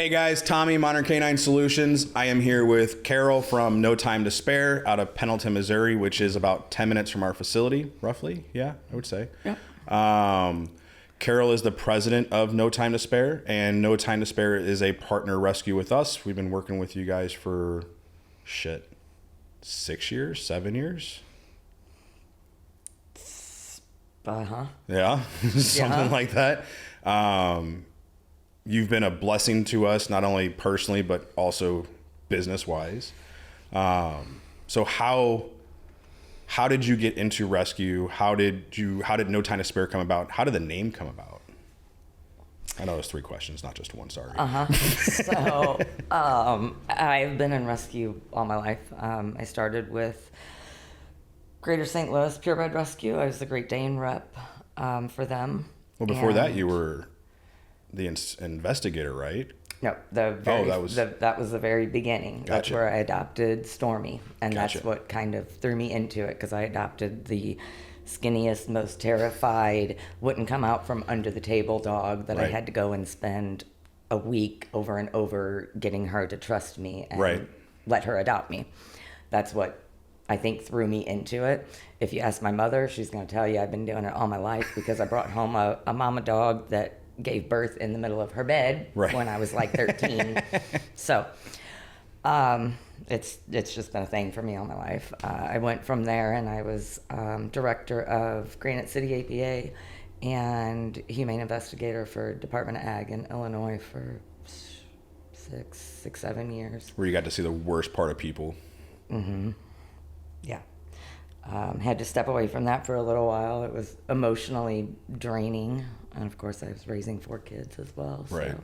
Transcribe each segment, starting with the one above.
Hey guys, Tommy, Modern Canine Solutions. I am here with Carol from No Time to Spare out of Pendleton, Missouri, which is about 10 minutes from our facility, roughly. Yeah, I would say. Yep. Carol is the president of No Time to Spare, and No Time to Spare is a partner rescue with us. We've been working with you guys for, 6 years, 7 years? Yeah, something like that. You've been a blessing to us, not only personally, but also business-wise. So how did you get into rescue? How did No Time to Spare come about? How did the name come about? I know there's 3 questions, not just one, sorry. So I've been in rescue all my life. I started with Greater St. Louis Purebred Rescue. I was the Great Dane rep for them. Well, before that, you were the investigator, right? No, that was the very beginning. Gotcha. That's where I adopted Stormy, and Gotcha. that's what kind of threw me into it, because I adopted the skinniest, most terrified, wouldn't come out from under the table dog that I Right. had to go and spend a week over and over getting her to trust me and Right. let her adopt me. That's what I think threw me into it. If you ask my mother, she's going to tell you I've been doing it all my life, because I brought home a mama dog that gave birth in the middle of her bed Right. when I was like 13. So it's just been a thing for me all my life. I went from there, and I was director of Granite City APA and humane investigator for Department of Ag in Illinois for 7 years. Where you got to see the worst part of people. Yeah. Had to step away from that for a little while. It was emotionally draining. And of course, I was raising 4 kids as well. Right. So,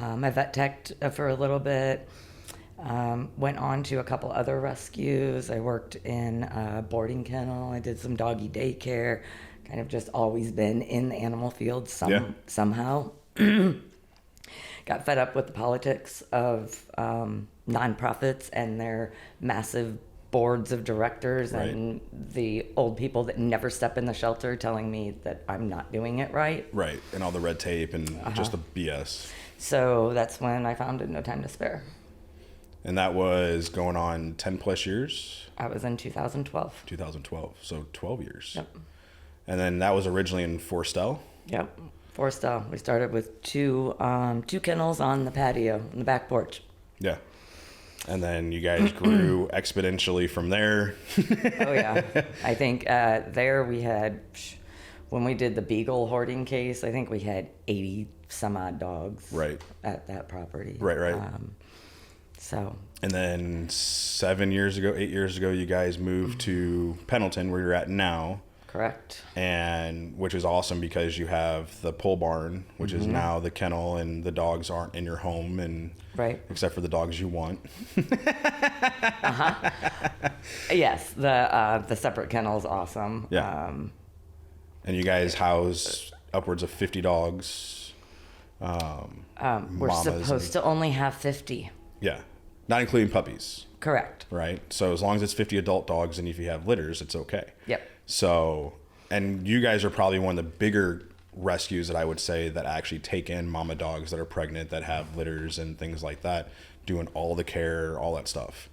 I vet teched for a little bit. Went on to a couple other rescues. I worked in a boarding kennel. I did some doggy daycare. Kind of just always been in the animal field somehow. Got fed up with the politics of nonprofits and their massive boards of directors and the old people that never step in the shelter telling me that I'm not doing it right. Right, and all the red tape and just the BS. So that's when I founded No Time to Spare. And that was going on 10 plus years? I was in 2012. 2012, so 12 years. Yep. And then that was originally in Forstell? Yep. Forstell. We started with two kennels on the patio, on the back porch. Yeah. And then you guys grew exponentially from there. Oh, yeah. I think there we had, when we did the Beagle hoarding case, I think we had 80 some odd dogs at that property. Right. So. And then 8 years ago, you guys moved to Pendleton, where you're at now. Correct. And which is awesome, because you have the pole barn, which is now the kennel, and the dogs aren't in your home, and except for the dogs you want. Yes, the separate kennel is awesome. Yeah. And you guys house upwards of 50 dogs. We're supposed to only have 50. Yeah, not including puppies. Correct. Right. So as long as it's 50 adult dogs, and if you have litters, it's okay. Yep. So, and you guys are probably one of the bigger rescues that I would say that actually take in mama dogs that are pregnant, that have litters and things like that, doing all the care, all that stuff.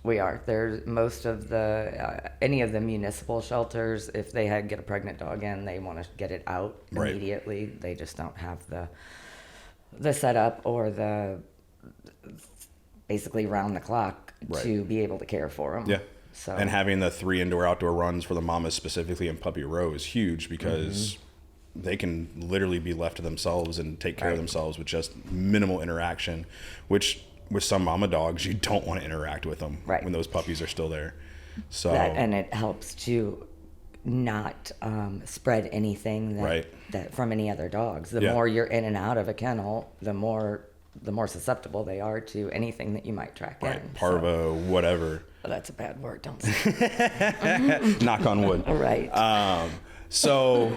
We are. There's most of the, any of the municipal shelters, if they get a pregnant dog in, they want to get it out immediately. They just don't have the setup or the basically round the clock to be able to care for them. Yeah. So. And having the 3 indoor-outdoor runs for the mamas specifically in Puppy Row is huge, because they can literally be left to themselves and take care of themselves with just minimal interaction, which with some mama dogs, you don't want to interact with them when those puppies are still there. So and it helps to not spread anything that from any other dogs. The more you're in and out of a kennel, the more susceptible they are to anything that you might track in. Parvo, whatever. Well, that's a bad word. Don't say it. Knock on wood. Right. So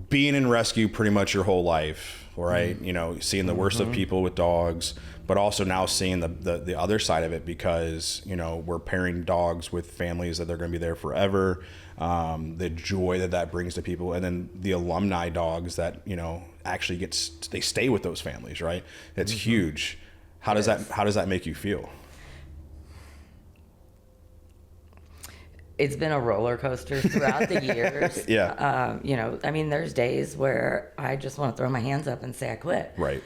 being in rescue pretty much your whole life, right? You know, seeing the worst of people with dogs, but also now seeing the other side of it, because, you know, we're pairing dogs with families that they're going to be there forever. The joy that brings to people, and then the alumni dogs that, you know, actually they stay with those families, right? It's huge. How does that make you feel? It's been a roller coaster throughout the years. Yeah. You know, I mean, there's days where I just want to throw my hands up and say I quit. Right.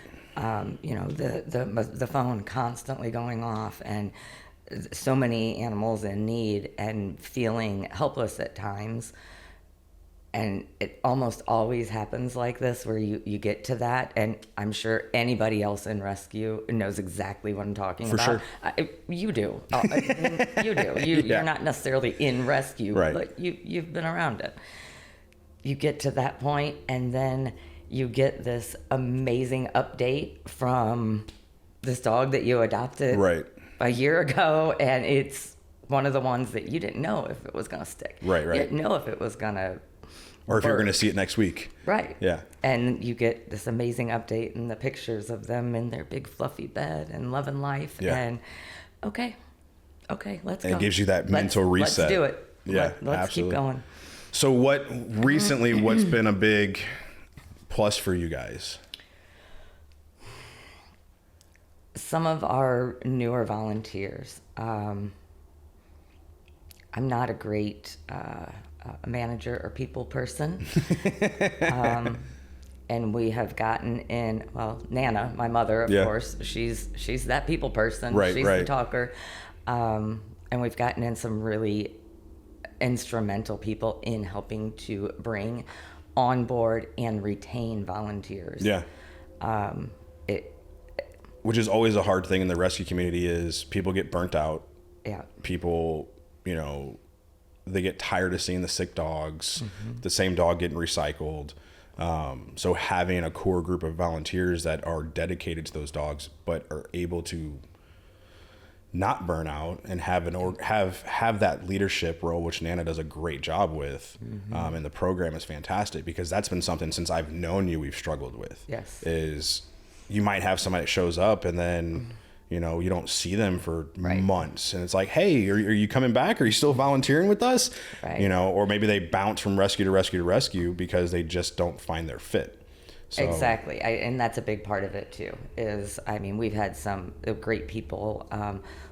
You know, the phone constantly going off, and so many animals in need and feeling helpless at times. And it almost always happens like this, where you get to that, and I'm sure anybody else in rescue knows exactly what I'm talking about. Sure. You do. You do. You're not necessarily in rescue, right, but you've been around it. You get to that point, and then you get this amazing update from this dog that you adopted right. a year ago, and it's one of the ones that you didn't know if it was going to stick. Right. You didn't know if it was going to... Or if you're going to see it next week. Right. Yeah. And you get this amazing update and the pictures of them in their big fluffy bed and loving life. Yeah. And okay, let's go. And it gives you that mental reset. Let's do it. Yeah, Let's absolutely. keep going. So what's been a big plus for you guys? Some of our newer volunteers. I'm not a great manager or people person. And we have gotten in, well, Nana, my mother, of course, she's that people person. Right, she's right. the talker. And we've gotten in some really instrumental people in helping to bring on board and retain volunteers. Yeah. Which is always a hard thing in the rescue community, is people get burnt out. Yeah. People, you know, they get tired of seeing the sick dogs, the same dog getting recycled. So having a core group of volunteers that are dedicated to those dogs, but are able to not burn out and have have that leadership role, which Nana does a great job with, and the program is fantastic, because that's been something since I've known you we've struggled with. Yes. Is you might have somebody that shows up and then you know you don't see them for months, and it's like, hey, are you coming back? Are you still volunteering with us? Right. You know, or maybe they bounce from rescue to rescue to rescue because they just don't find their fit. So, exactly. And that's a big part of it too, is, I mean, we've had some great people.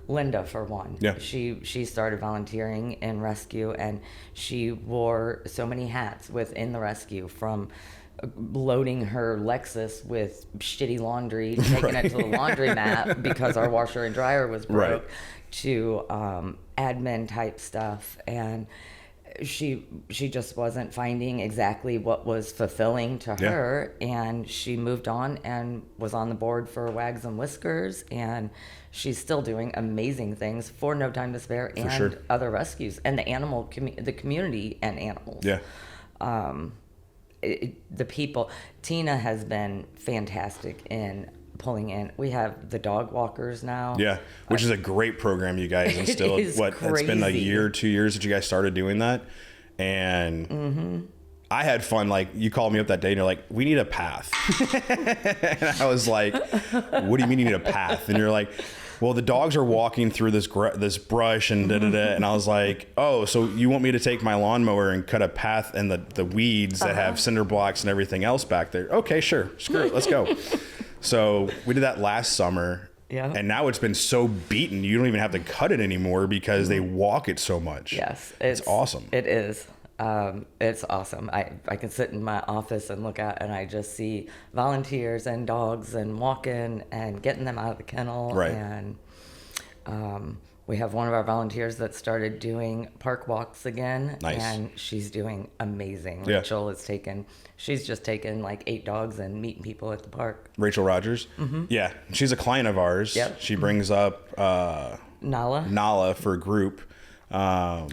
Linda, for one, she started volunteering in rescue, and she wore so many hats within the rescue, from loading her Lexus with shitty laundry, taking it to the laundromat because our washer and dryer was broke, to admin type stuff. And she just wasn't finding exactly what was fulfilling to her, and she moved on and was on the board for Wags and Whiskers, and she's still doing amazing things for No Time to Spare and other rescues and the community and animals. The people. Tina has been fantastic in pulling in. We have the dog walkers now. Yeah, which is a great program you guys instilled. It's been a year, 2 years that you guys started doing that, and I had fun. Like, you called me up that day and you're like, we need a path. And I was like, what do you mean you need a path? And you're like, well, the dogs are walking through this brush and da-da-da. And I was like, oh, so you want me to take my lawnmower and cut a path and the weeds that have cinder blocks and everything else back there? Okay, sure. Screw it. Let's go. So we did that last summer. Yeah. And now it's been so beaten, you don't even have to cut it anymore because they walk it so much. Yes. It's awesome. It is. It's awesome. I can sit in my office and look out, and I just see volunteers and dogs and walking and getting them out of the kennel. Right. And we have one of our volunteers that started doing park walks again. Nice. And she's doing amazing. Yeah. Rachel she's just taken like 8 dogs and meeting people at the park. Rachel Rogers. Yeah. She's a client of ours. Yep. She brings up Nala for a group. Nala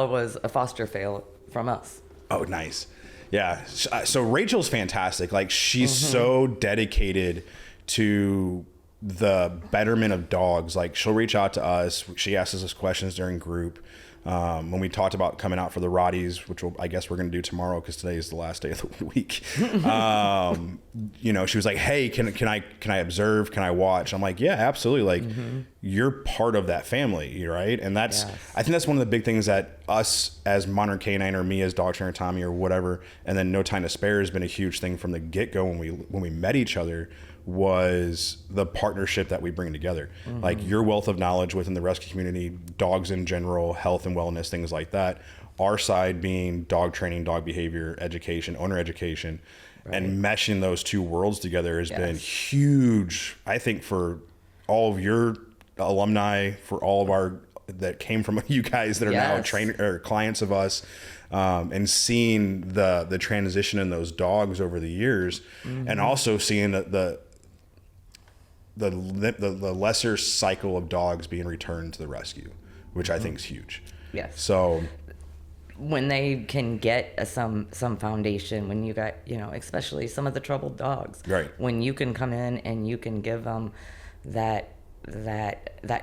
was a foster fail from us. Oh, nice. Yeah. So Rachel's fantastic. Like, she's so dedicated to the betterment of dogs. Like, she'll reach out to us. She asks us questions during group. When we talked about coming out for the Rotties, which I guess we're going to do tomorrow because today is the last day of the week. You know, she was like, "Hey, can I observe? Can I watch?" I'm like, "Yeah, absolutely. Like, you're part of that family, right?" And that's, I think that's one of the big things that us as Modern Canine, or me as dog trainer Tommy, or whatever, and then No Time to Spare has been a huge thing from the get-go when we met each other, was the partnership that we bring together. Like, your wealth of knowledge within the rescue community, dogs in general, health and wellness, things like that. Our side being dog training, dog behavior, education, owner education, and meshing those two worlds together has been huge, I think, for all of your alumni, for all of our that came from you guys that are now or clients of us, and seeing the transition in those dogs over the years, and also seeing the lesser cycle of dogs being returned to the rescue, which I think is huge. Yes. So when they can get some foundation, when you got, you know, especially some of the troubled dogs, right, when you can come in and you can give them that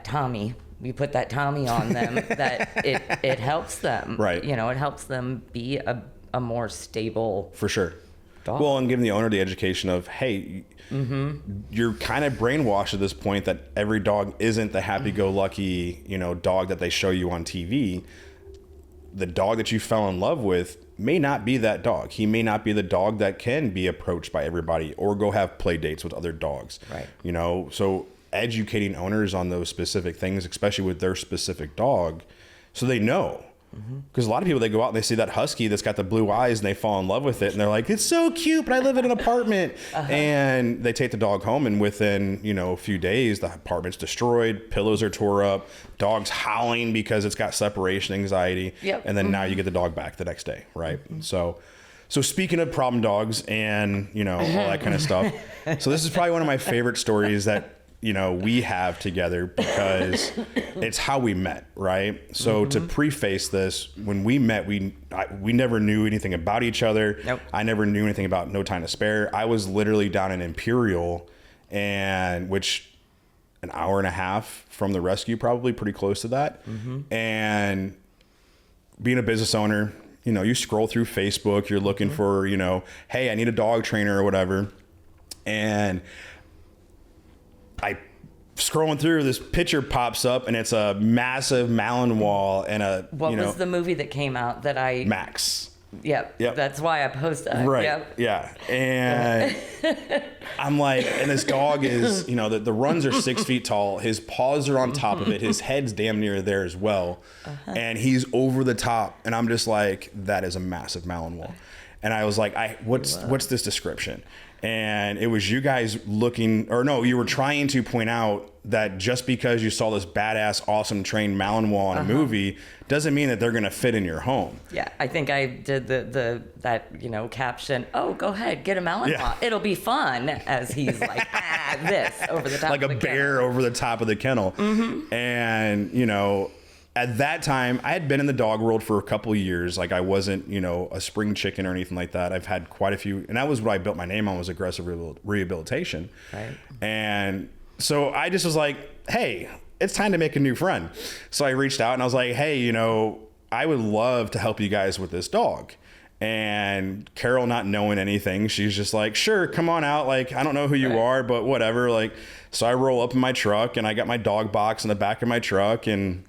Tommy, you put that Tommy on them, that it helps them, right? You know, it helps them be a more stable, for sure, dog. Well, and giving the owner the education of, hey, you're kind of brainwashed at this point that every dog isn't the happy-go-lucky, you know, dog that they show you on TV. The dog that you fell in love with may not be that dog. He may not be the dog that can be approached by everybody or go have play dates with other dogs. Right. You know, so educating owners on those specific things, especially with their specific dog, so they know. Because a lot of people, they go out and they see that husky that's got the blue eyes and they fall in love with it and they're like, "It's so cute, but I live in an apartment." And they take the dog home, and within, you know, a few days, the apartment's destroyed, pillows are tore up, dog's howling because it's got separation anxiety. And then now you get the dog back the next day, right? So speaking of problem dogs and, you know, all that kind of stuff, so this is probably one of my favorite stories that, you know, we have together, because it's how we met, right? So to preface this, when we met, we never knew anything about each other. Nope. I never knew anything about No Time to Spare. I was literally down in Imperial, and which an hour and a half from the rescue, probably pretty close to that. And being a business owner, you know, you scroll through Facebook, you're looking for, you know, hey, I need a dog trainer or whatever. And I scrolling through, this picture pops up, and it's a massive Malinois and what was the movie that came out that Max. Yep. That's why I posted. Right. Yep. Yeah. And I'm like, and this dog is, you know, the runs are 6 feet tall. His paws are on top of it. His head's damn near there as well. And he's over the top. And I'm just like, that is a massive Malinois. And I was like, what's this description? And it was you guys you were trying to point out that just because you saw this badass, awesome trained Malinois in a movie doesn't mean that they're going to fit in your home. Yeah, I think I did that, you know, caption, "Oh, go ahead, get a Malinois. Yeah. It'll be fun," as he's like, this over the top like of the a bear kennel. Over the top of the kennel. And, you know, at that time, I had been in the dog world for a couple of years. Like, I wasn't, you know, a spring chicken or anything like that. I've had quite a few, and that was what I built my name on, was aggressive rehabilitation. Right. And so I just was like, hey, it's time to make a new friend. So I reached out and I was like, hey, you know, I would love to help you guys with this dog. And Carol, not knowing anything, she's just like, sure, come on out. Like, I don't know who you are, but whatever. Like, so I roll up in my truck, and I got my dog box in the back of my truck, and,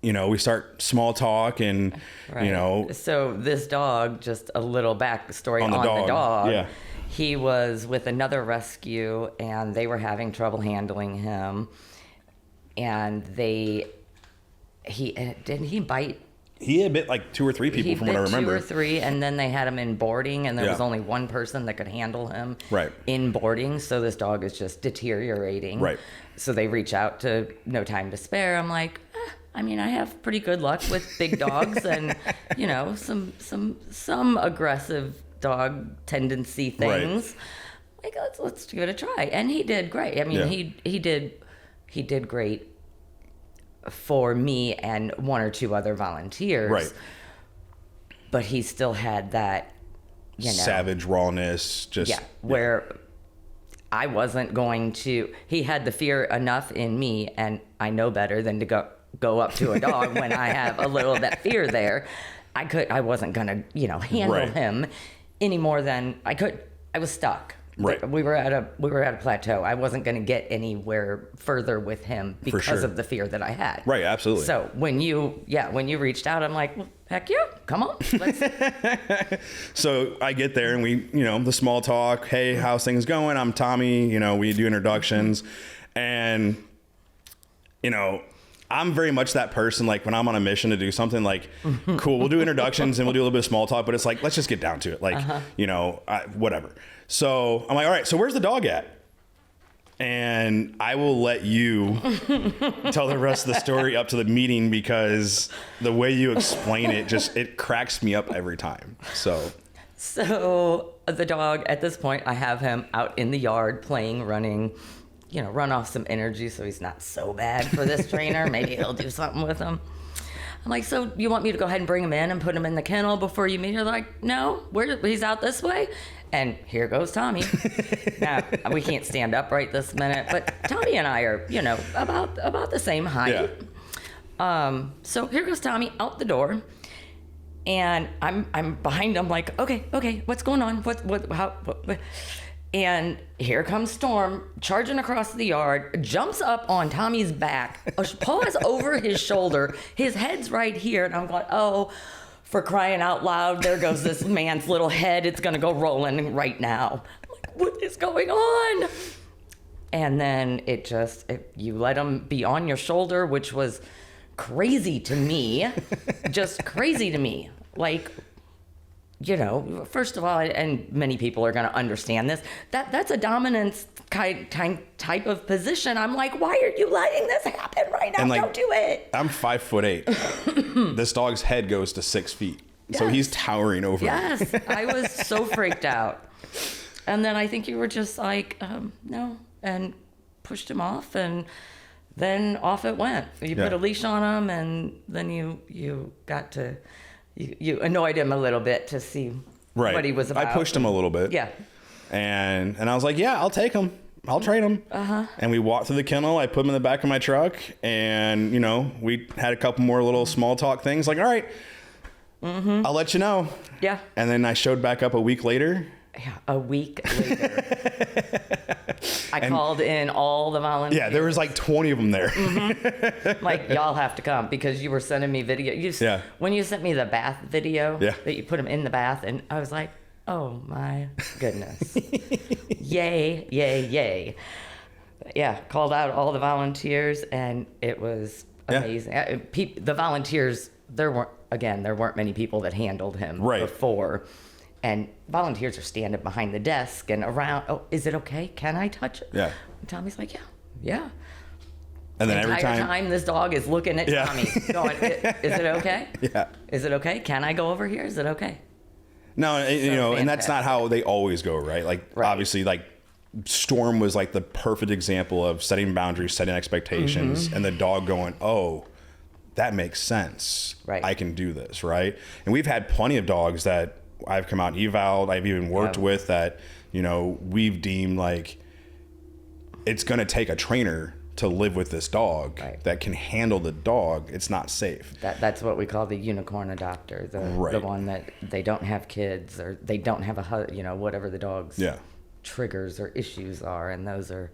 you know, we start small talk, and, you know. So this dog, just a little backstory on the dog. Yeah. He was with another rescue, and they were having trouble handling him. And didn't he bite? He had bit like 2 or 3 people, from what I remember. 2 or 3, and then they had him in boarding, and there was only one person that could handle him in boarding. So this dog is just deteriorating. Right. So they reach out to No Time to Spare. I'm like, I mean, I have pretty good luck with big dogs, and, you know, some aggressive dog tendency things. Like, let's give it a try. And he did great. I mean, he did great for me and 1 or 2 other volunteers. Right. But he still had that, you know, savage rawness, just where I wasn't going to, he had the fear enough in me, and I know better than to go up to a dog when I have a little of that fear there. I wasn't going to, handle him any more than I could. I was stuck. Right. We were at a plateau. I wasn't going to get anywhere further with him because of the fear that I had. Right. Absolutely. So when you reached out, I'm like, well, heck yeah, come on. Let's. So I get there and we, the small talk. Hey, how's things going? I'm Tommy. We do introductions, and I'm very much that person. Like when I'm on a mission to do something, like, cool, we'll do introductions and we'll do a little bit of small talk, but it's like, let's just get down to it. Like, whatever. So I'm like, all right, so where's the dog at? And I will let you tell the rest of the story up to the meeting, because the way you explain it, it cracks me up every time. So the dog, at this point, I have him out in the yard playing, running, run off some energy so he's not so bad for this trainer. Maybe he'll do something with him. I'm like, so you want me to go ahead and bring him in and put him in the kennel before you meet? You're like, no, he's out this way. And here goes Tommy. Now, we can't stand up right this minute, but Tommy and I are, about the same height. Yeah. So here goes Tommy out the door, and I'm behind him like, okay, what's going on? What? And here comes Storm charging across the yard, jumps up on Tommy's back, paws over his shoulder, his head's right here, and I'm going, oh, for crying out loud, there goes this man's little head. It's going to go rolling right now. I'm like, what is going on? And then you let him be on your shoulder, which was crazy to me. Just crazy to me. Like, first of all, and many people are going to understand this, that's a dominance type of position. I'm like, why are you letting this happen right now? Don't do it. I'm 5'8". This dog's head goes to 6 feet. Yes. So he's towering over me. Yes. I was so freaked out. And then I think you were just like, no, and pushed him off, and then off it went. You put a leash on him, and then you got to... You annoyed him a little bit to see what he was about. I pushed him a little bit. Yeah. And I was like, yeah, I'll take him. I'll trade him. Uh-huh. And we walked through the kennel. I put him in the back of my truck, and, we had a couple more little small talk things. Like, all right, I'll let you know. Yeah. And then I showed back up a week later. Yeah, a week later. I called in all the volunteers. Yeah, there was like 20 of them there. Mm-hmm. Like, y'all have to come, because you were sending me video. When you sent me the bath video that you put him in the bath, and I was like, oh my goodness. Yay, yay, yay. Yeah, called out all the volunteers, and it was amazing. The volunteers, there weren't many people that handled him before. And volunteers are standing behind the desk and around. Oh, is it okay? Can I touch it? Yeah. And Tommy's like, yeah. And then the entire time this dog is looking at Tommy, going, is it okay? Yeah. Is it okay? Can I go over here? Is it okay? No, and that's not how they always go, right? Like, obviously, like, Storm was like the perfect example of setting boundaries, setting expectations, and the dog going, oh, that makes sense. Right. I can do this, right? And we've had plenty of dogs that I've come out and eval'd, I've even worked with, that, we've deemed like it's going to take a trainer to live with this dog that can handle the dog. It's not safe. That's what we call the unicorn adopter, the one that they don't have kids, or they don't have whatever the dog's triggers or issues are, and those are.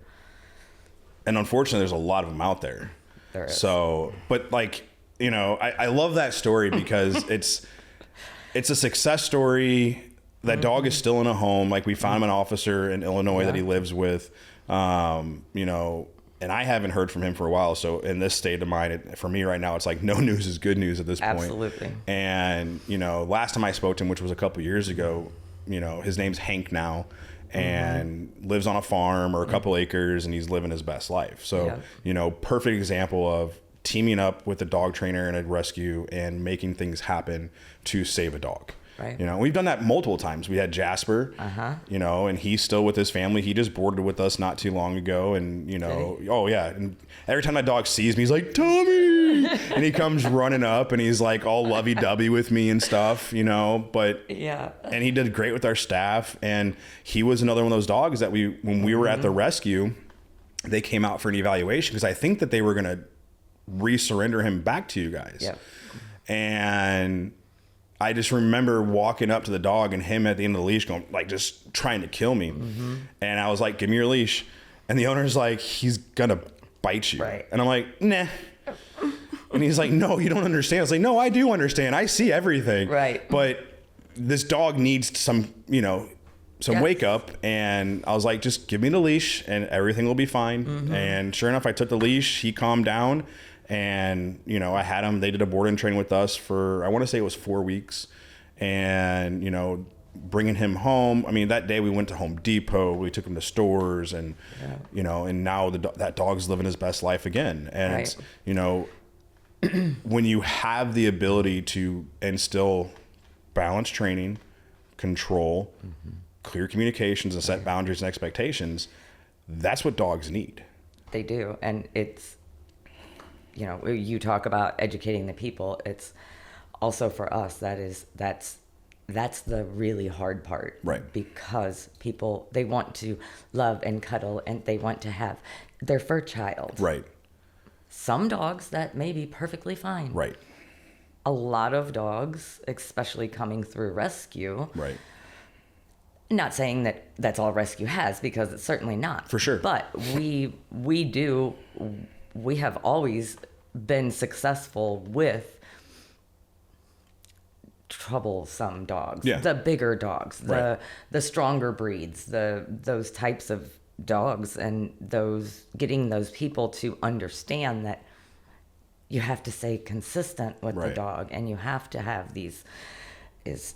And unfortunately, there's a lot of them out there. There is. So, but like, I love that story because it's a success story. That dog is still in a home. Like, we found him an officer in Illinois that he lives with, and I haven't heard from him for a while. So in this state of mind, for me right now, it's like no news is good news at this point. Absolutely. And, last time I spoke to him, which was a couple years ago, his name's Hank now, and lives on a farm or a couple acres, and he's living his best life. So, perfect example of teaming up with a dog trainer and a rescue and making things happen to save a dog. Right. We've done that multiple times. We had Jasper, and he's still with his family. He just boarded with us not too long ago. And, and every time my dog sees me, he's like, Tommy, and he comes running up and he's like all lovey-dovey with me and stuff, you know, but yeah. And he did great with our staff. And he was another one of those dogs that when we were at the rescue, they came out for an evaluation because I think that they were going to resurrender him back to you guys. Yeah. And I just remember walking up to the dog and him at the end of the leash going, like, just trying to kill me. And I was like, give me your leash. And the owner's like, he's going to bite you. Right. And I'm like, nah. And he's like, no, you don't understand. I was like, no, I do understand. I see everything. Right. But this dog needs some, some Yes. wake up. And I was like, just give me the leash and everything will be fine. And sure enough, I took the leash. He calmed down. And, I had him. They did a board and train with us for, I want to say it was 4 weeks. And, bringing him home. I mean, that day we went to Home Depot. We took him to stores and, and now that dog's living his best life again. And, Right. it's, when you have the ability to instill balanced training, control, clear communications, and set boundaries and expectations, that's what dogs need. They do. And it's, you talk about educating the people. It's also for us, that's the really hard part. Right. Because people, they want to love and cuddle and they want to have their fur child. Right. Some dogs that may be perfectly fine. Right. A lot of dogs, especially coming through rescue, Right. not saying that that's all rescue has, because it's certainly not. For sure. But we have always been successful with troublesome dogs. Yeah. The bigger dogs, Right. the stronger breeds, those types of dogs, and getting those people to understand that you have to stay consistent with the Right. dog, and you have to have these is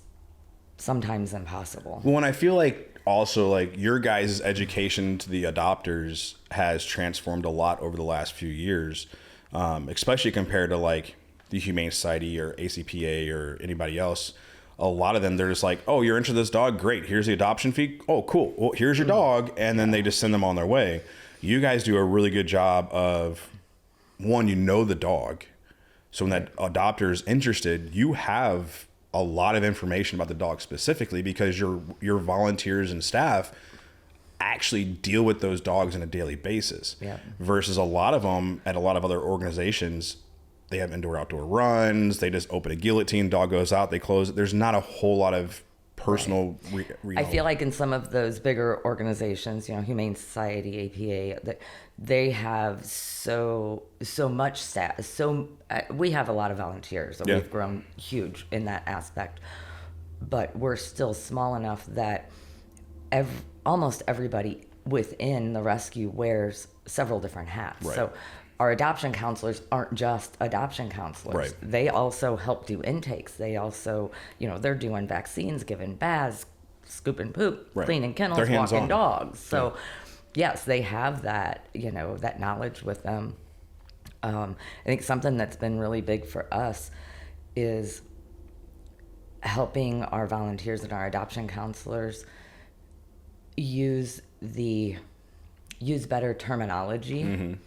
sometimes impossible. Well, and I feel like also like your guys' education to the adopters has transformed a lot over the last few years, especially compared to like the Humane Society or ACPA or anybody else. A lot of them, they're just like, oh, you're into this dog? Great. Here's the adoption fee. Oh, cool. Well, here's your dog. And then they just send them on their way. You guys do a really good job of, one, the dog. So when that adopter is interested, you have a lot of information about the dog specifically because your volunteers and staff actually deal with those dogs on a daily basis. Yeah. Versus a lot of them at a lot of other organizations, they have indoor-outdoor runs. They just open a guillotine, dog goes out, they close it. There's not a whole lot of personal... I feel like in some of those bigger organizations, Humane Society, APA, that they have so much staff. We have a lot of volunteers. So Yeah. We've grown huge in that aspect, but we're still small enough that almost everybody within the rescue wears several different hats. Right. So our adoption counselors aren't just adoption counselors. Right. They also help do intakes. They also, they're doing vaccines, giving baths, scooping poop, Right. cleaning kennels, They're hands-on. walking dogs. So yes, they have that, that knowledge with them. I think something that's been really big for us is helping our volunteers and our adoption counselors use better terminology.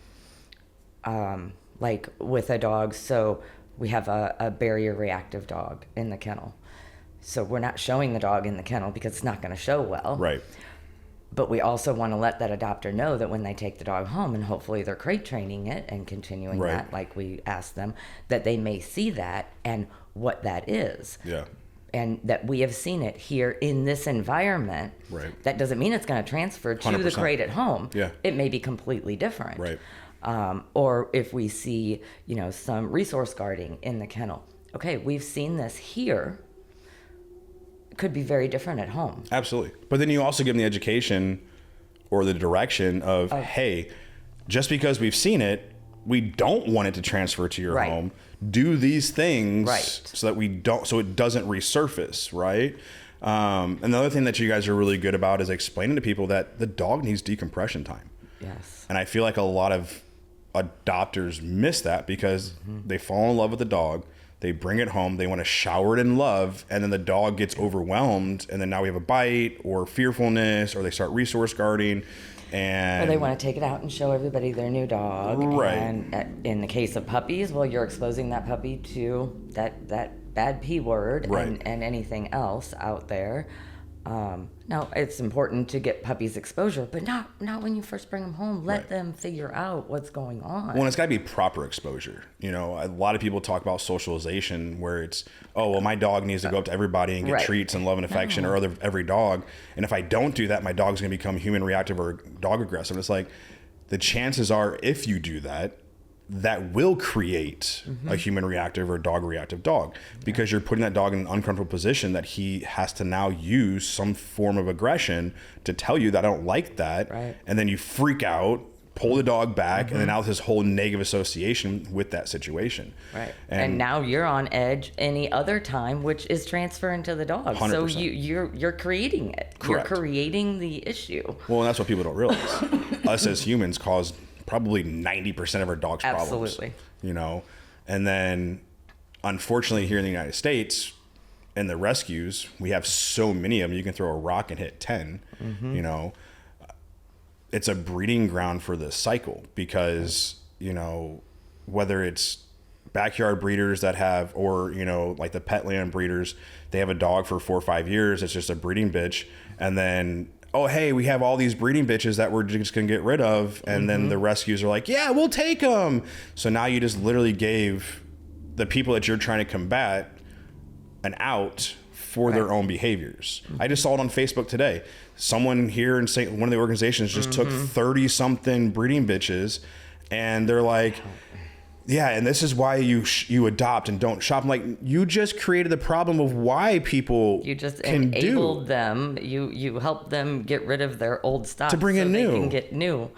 Like with a dog, so we have a barrier reactive dog in the kennel. So we're not showing the dog in the kennel because it's not going to show well. Right. But we also want to let that adopter know that when they take the dog home, and hopefully they're crate training it and continuing Right. that, like we asked them, that they may see that and what that is. Yeah. And that we have seen it here in this environment. Right. That doesn't mean it's going to transfer to the 100%. crate at home. Yeah. It may be completely different. Right. Or if we see, some resource guarding in the kennel. Okay, we've seen this here. It could be very different at home. Absolutely. But then you also give them the education or the direction of, hey, just because we've seen it, we don't want it to transfer to your Right. home. Do these things Right. so it doesn't resurface, right? Another thing that you guys are really good about is explaining to people that the dog needs decompression time. Yes. And I feel like a lot of adopters miss that because they fall in love with the dog. They bring it home. They want to shower it in love. And then the dog gets overwhelmed. And then now we have a bite or fearfulness, or they start resource guarding. And or they want to take it out and show everybody their new dog. Right. And in the case of puppies, well, you're exposing that puppy to that bad P word Right. and anything else out there. Now, it's important to get puppies exposure, but not when you first bring them home. Let Right. them figure out what's going on. Well, it's got to be proper exposure. You know, a lot of people talk about socialization where it's, oh, well, my dog needs to go up to everybody and get Right. treats and love and affection or every dog. And if I don't do that, my dog's going to become human reactive or dog aggressive. It's like the chances are if you do that, that will create a human reactive or dog reactive dog because you're putting that dog in an uncomfortable position that he has to now use some form of aggression to tell you that I don't like that. Right. And then you freak out, pull the dog back, and then now this whole negative association with that situation. Right. And now you're on edge any other time, which is transferring to the dog. 100%. So you're creating it. Correct. You're creating the issue. Well, and that's what people don't realize. Us as humans cause probably 90% of our dog's problems. Absolutely. You know, and then unfortunately here in the United States, in the rescues, we have so many of them. You can throw a rock and hit 10. You know, it's a breeding ground for this cycle because, you know, whether it's backyard breeders that have, or, you know, like the Petland breeders, they have a dog for 4 or 5 years. It's just a breeding bitch. And then, oh, hey, we have all these breeding bitches that we're just going to get rid of. And then the rescues are like, yeah, we'll take them. So now you just literally gave the people that you're trying to combat an out for their own behaviors. I just saw it on Facebook today. Someone here in one of the organizations just took 30 something breeding bitches and they're like, yeah, and this is why you adopt and don't shop. I'm like, you just created the problem of why people You just can enabled do. them. You help them get rid of their old stuff To bring so in they new. can get new.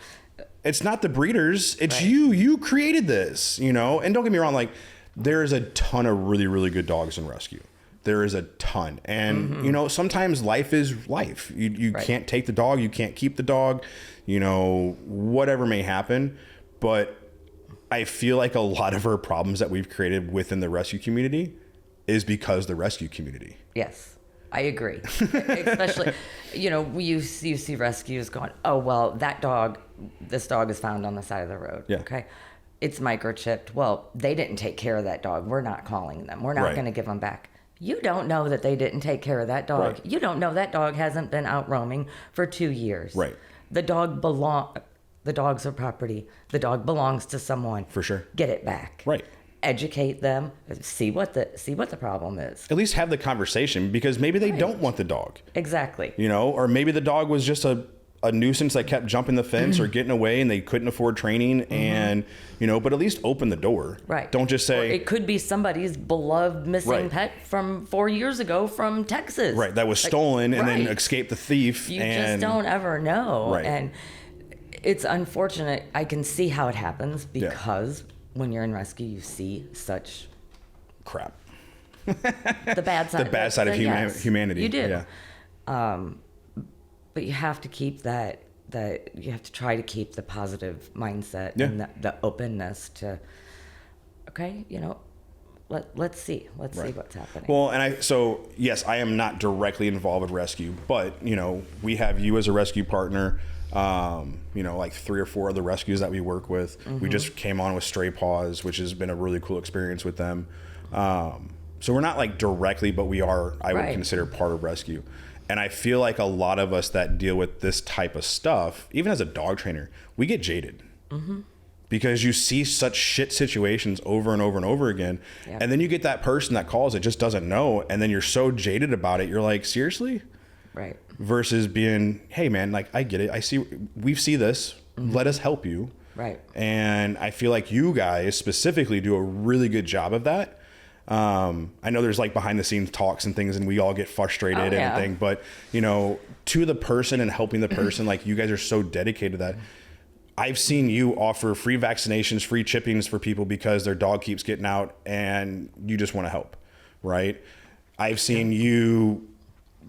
It's not the breeders. It's Right. you created this, you know? And don't get me wrong, like there's a ton of really, really good dogs in rescue. There is a ton. And, you know, sometimes life is life. You Right. can't take the dog. You can't keep the dog, you know, whatever may happen. But I feel like a lot of our problems that we've created within the rescue community is because the rescue community. Yes, I agree. Especially, you know, you see rescues going, oh, well, this dog is found on the side of the road. Yeah. Okay. It's microchipped. Well, they didn't take care of that dog. We're not calling them. We're not Right. going to give them back. You don't know that they didn't take care of that dog. Right. You don't know that dog hasn't been out roaming for 2 years. Right. The dog's a property. The dog belongs to someone. For sure. Get it back. Right. Educate them. See what the problem is. At least have the conversation because maybe they don't want the dog. Exactly. You know, or maybe the dog was just a nuisance that kept jumping the fence or getting away and they couldn't afford training and, you know, but at least open the door. Right. Don't just Or say. it could be somebody's beloved missing Right. pet from 4 years ago from Texas. Right. That was stolen and then right. escaped the thief. You and just don't ever know. Right. And it's unfortunate. I can see how it happens because when you're in rescue, you see such crap. the bad side. The bad side of humanity. You do. Yeah. But you have to keep that you have to try to keep the positive mindset Yeah. and the openness to, okay, you know, let's see what's happening. Well, and yes, I am not directly involved with rescue, but you know, we have you as a rescue partner. You know, like 3 or 4 other rescues that we work with. We just came on with Stray Paws, which has been a really cool experience with them. So we're not like directly, but we are, I would Right. consider part of rescue. And I feel like a lot of us that deal with this type of stuff, even as a dog trainer, we get jaded. Because you see such shit situations over and over and over again. Yeah. And then you get that person that calls that just doesn't know. And then you're so jaded about it. You're like, seriously? Right. Versus being, hey man, like I get it. We see this. Let us help you. Right. And I feel like you guys specifically do a really good job of that. I know there's like behind the scenes talks and things and we all get frustrated and everything, but you know, to the person and helping the person, like you guys are so dedicated to that. I've seen you offer free vaccinations, free chippings for people because their dog keeps getting out and you just want to help. Right. I've seen you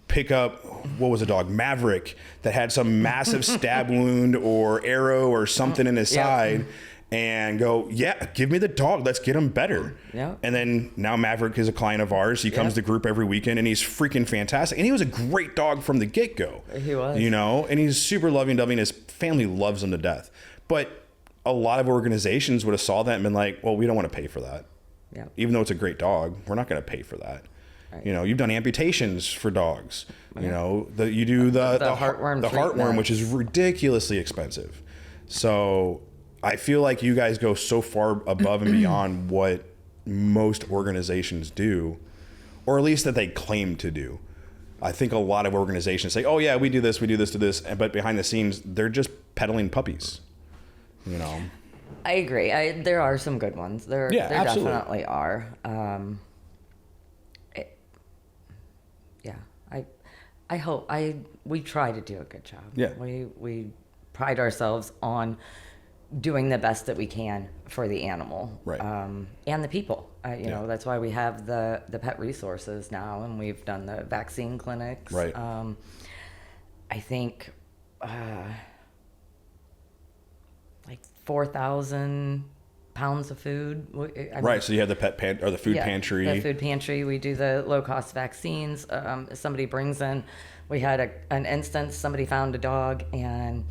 pick up, what was a dog? Maverick that had some massive stab wound or arrow or something in his side. and go, yeah, give me the dog. Let's get him better. Yeah. And then now Maverick is a client of ours. He comes to group every weekend, and he's freaking fantastic. And he was a great dog from the get-go. He was. You know, and he's super loving. His family loves him to death. But a lot of organizations would have saw that and been like, well, we don't want to pay for that. Yeah. Even though it's a great dog, we're not going to pay for that. Right. You know, you've done amputations for dogs. You know, you do the heartworm, which is ridiculously expensive. So I feel like you guys go so far above and beyond what most organizations do, or at least that they claim to do. I think a lot of organizations say, oh yeah, we do this, to this. But behind the scenes, they're just peddling puppies, you know? I agree. There are some good ones. There definitely are. I hope we try to do a good job. Yeah. We pride ourselves on doing the best that we can for the animal, right. And the people. You know, that's why we have the pet resources now, and we've done the vaccine clinics. Right. I think like 4,000 pounds of food. Right. So you have the the food pantry. The food pantry. We do the low cost vaccines. Somebody brings in. We had an instance. Somebody found a dog, and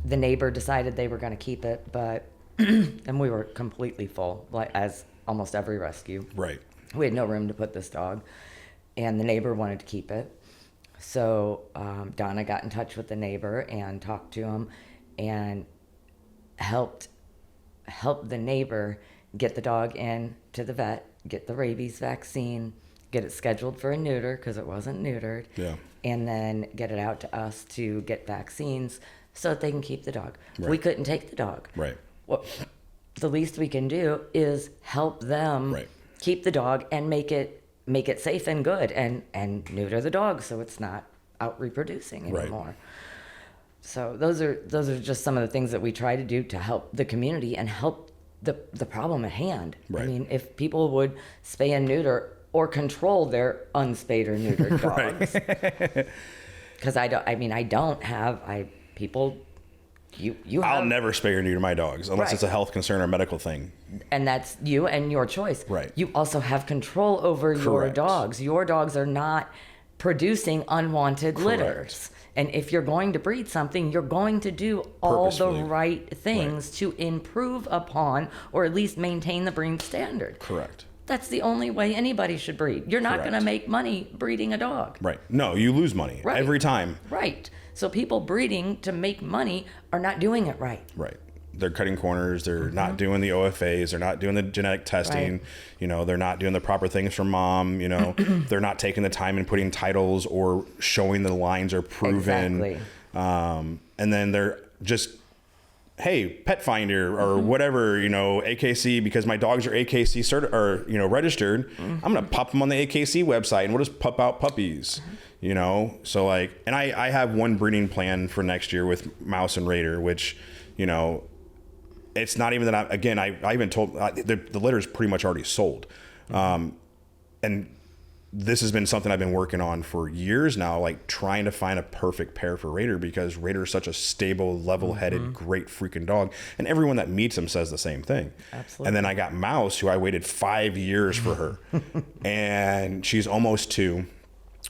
the neighbor decided they were going to keep it, but and we were completely full, like as almost every rescue. Right. We had no room to put this dog, and the neighbor wanted to keep it. So Donna got in touch with the neighbor and talked to him, and helped the neighbor get the dog in to the vet, get the rabies vaccine, get it scheduled for a neuter because it wasn't neutered, and then get it out to us to get vaccines so that they can keep the dog. Right. We couldn't take the dog. Right. Well, the least we can do is help them keep the dog and make it safe and good, and neuter the dog so it's not out reproducing anymore. Right. So those are just some of the things that we try to do to help the community and help the problem at hand. Right. I mean, if people would spay and neuter or control their unspayed or neutered dogs, because I'll never spay or neuter my dogs unless it's a health concern or medical thing. And that's you and your choice. Right. You also have control over your dogs. Your dogs are not producing unwanted litters. And if you're going to breed something, you're going to do all the right things to improve upon or at least maintain the breed standard. Correct. That's the only way anybody should breed. You're not going to make money breeding a dog. Right. No, you lose money every time. Right. So people breeding to make money are not doing it right. Right. They're cutting corners. They're not doing the OFAs. They're not doing the genetic testing. Right. You know, they're not doing the proper things for mom. You know, they're not taking the time and putting titles or showing the lines are proven. Exactly. And then they're just, hey, Pet Finder or whatever, you know, AKC, because my dogs are AKC registered. I'm going to pop them on the AKC website and we'll just pup out puppies. You know, so like, and I have one breeding plan for next year with Mouse and Raider, which, you know, it's not even that I even told the litter is pretty much already sold. And this has been something I've been working on for years now, like trying to find a perfect pair for Raider, because Raider is such a stable, level-headed, great freaking dog. And everyone that meets him says the same thing. Absolutely. And then I got Mouse, who I waited 5 years for her. And she's almost 2.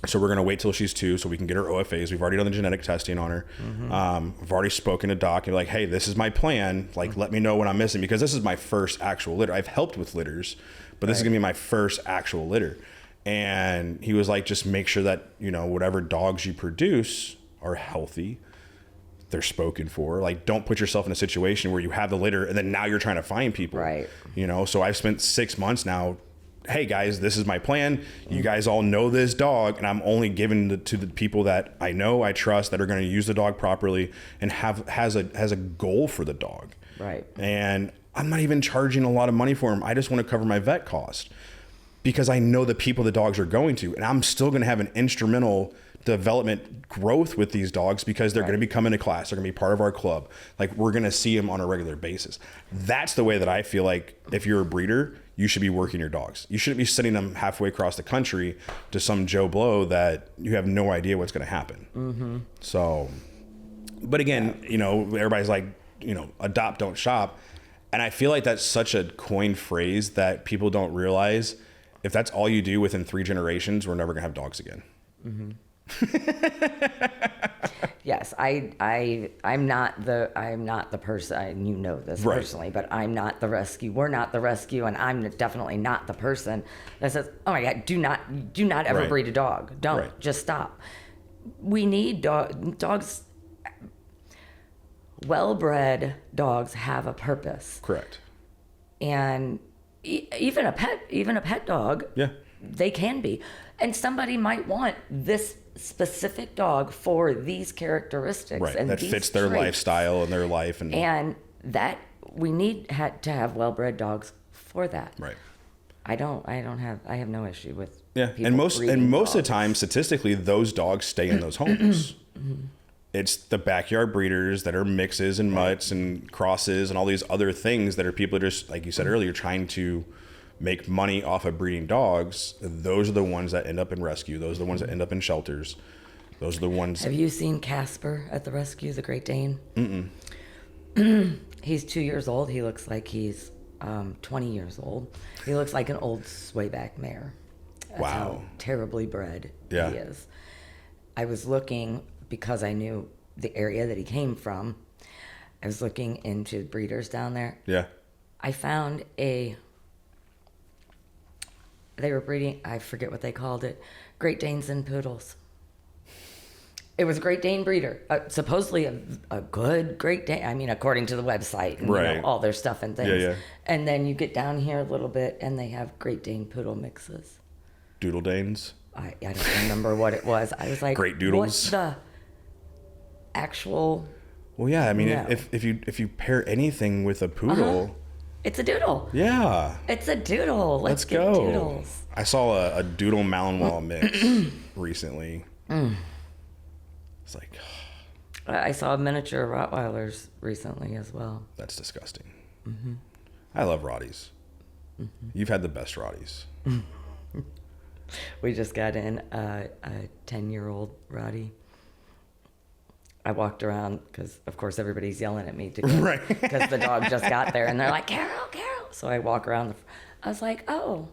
So we're going to wait till she's 2 so we can get her OFAs. We've already done the genetic testing on her. I've already spoken to Doc and like, hey, this is my plan. Like, let me know what I'm missing, because this is my first actual litter. I've helped with litters, but this is going to be my first actual litter. And he was like, just make sure that, you know, whatever dogs you produce are healthy. They're spoken for. Like, don't put yourself in a situation where you have the litter and then now you're trying to find people. Right. You know, so I've spent 6 months now. Hey guys, this is my plan. You guys all know this dog, and I'm only giving to the people that I know, I trust, that are going to use the dog properly and has a goal for the dog. Right. And I'm not even charging a lot of money for him. I just want to cover my vet cost, because I know the people the dogs are going to, and I'm still going to have an instrumental development growth with these dogs, because they're going to be coming to class. They're going to be part of our club. Like, we're going to see them on a regular basis. That's the way that I feel like if you're a breeder, you should be working your dogs. You shouldn't be sending them halfway across the country to some Joe Blow that you have no idea what's going to happen. So, but again, you know, everybody's like, you know, adopt, don't shop. And I feel like that's such a coined phrase that people don't realize. If that's all you do within 3 generations, we're never gonna have dogs again. Mm-hmm. Yes, I'm not the person, and you know this personally, but I'm not the rescue. We're not the rescue, and I'm definitely not the person that says, "Oh my God, do not ever breed a dog. Don't, just stop." We need dogs. Well-bred dogs have a purpose. Correct. And even a pet dog, they can be. And somebody might want this specific dog for these characteristics and that these fits their traits. lifestyle and their life, and that we need to have well-bred dogs for that. Right. I have no issue with and most of the time, statistically, those dogs stay in those homes. It's the backyard breeders that are mixes and mutts and crosses and all these other things that are people just, like you said earlier, trying to make money off of breeding dogs. Those are the ones that end up in rescue. Those are the ones that end up in shelters. Those are the ones. Have you seen Casper at the rescue, the Great Dane? Mm-mm. He's 2 years old. He looks like he's 20 years old. He looks like an old swayback mare. That's how terribly bred he is. I was looking, because I knew the area that he came from, I was looking into breeders down there. Yeah. I found they were breeding, I forget what they called it, Great Danes and Poodles. It was a Great Dane breeder, supposedly a good Great Dane, I mean, according to the website and you know, all their stuff and things. Yeah. And then you get down here a little bit and they have Great Dane Poodle mixes. Doodle Danes? I don't remember what it was. I was like, Great Doodles. What's the actual? Well, yeah. I mean, if you pair anything with a poodle, it's a doodle. Yeah, it's a doodle. Let's get go. doodles. I saw a doodle Malinois mix recently. It's like, I saw miniature Rottweilers recently as well. That's disgusting. I love Rotties. You've had the best Rotties. We just got in a 10-year-old Rottie. I walked around because, of course, everybody's yelling at me to go because the dog just got there, and they're like, Carol, Carol. So I walk around. I was like, oh,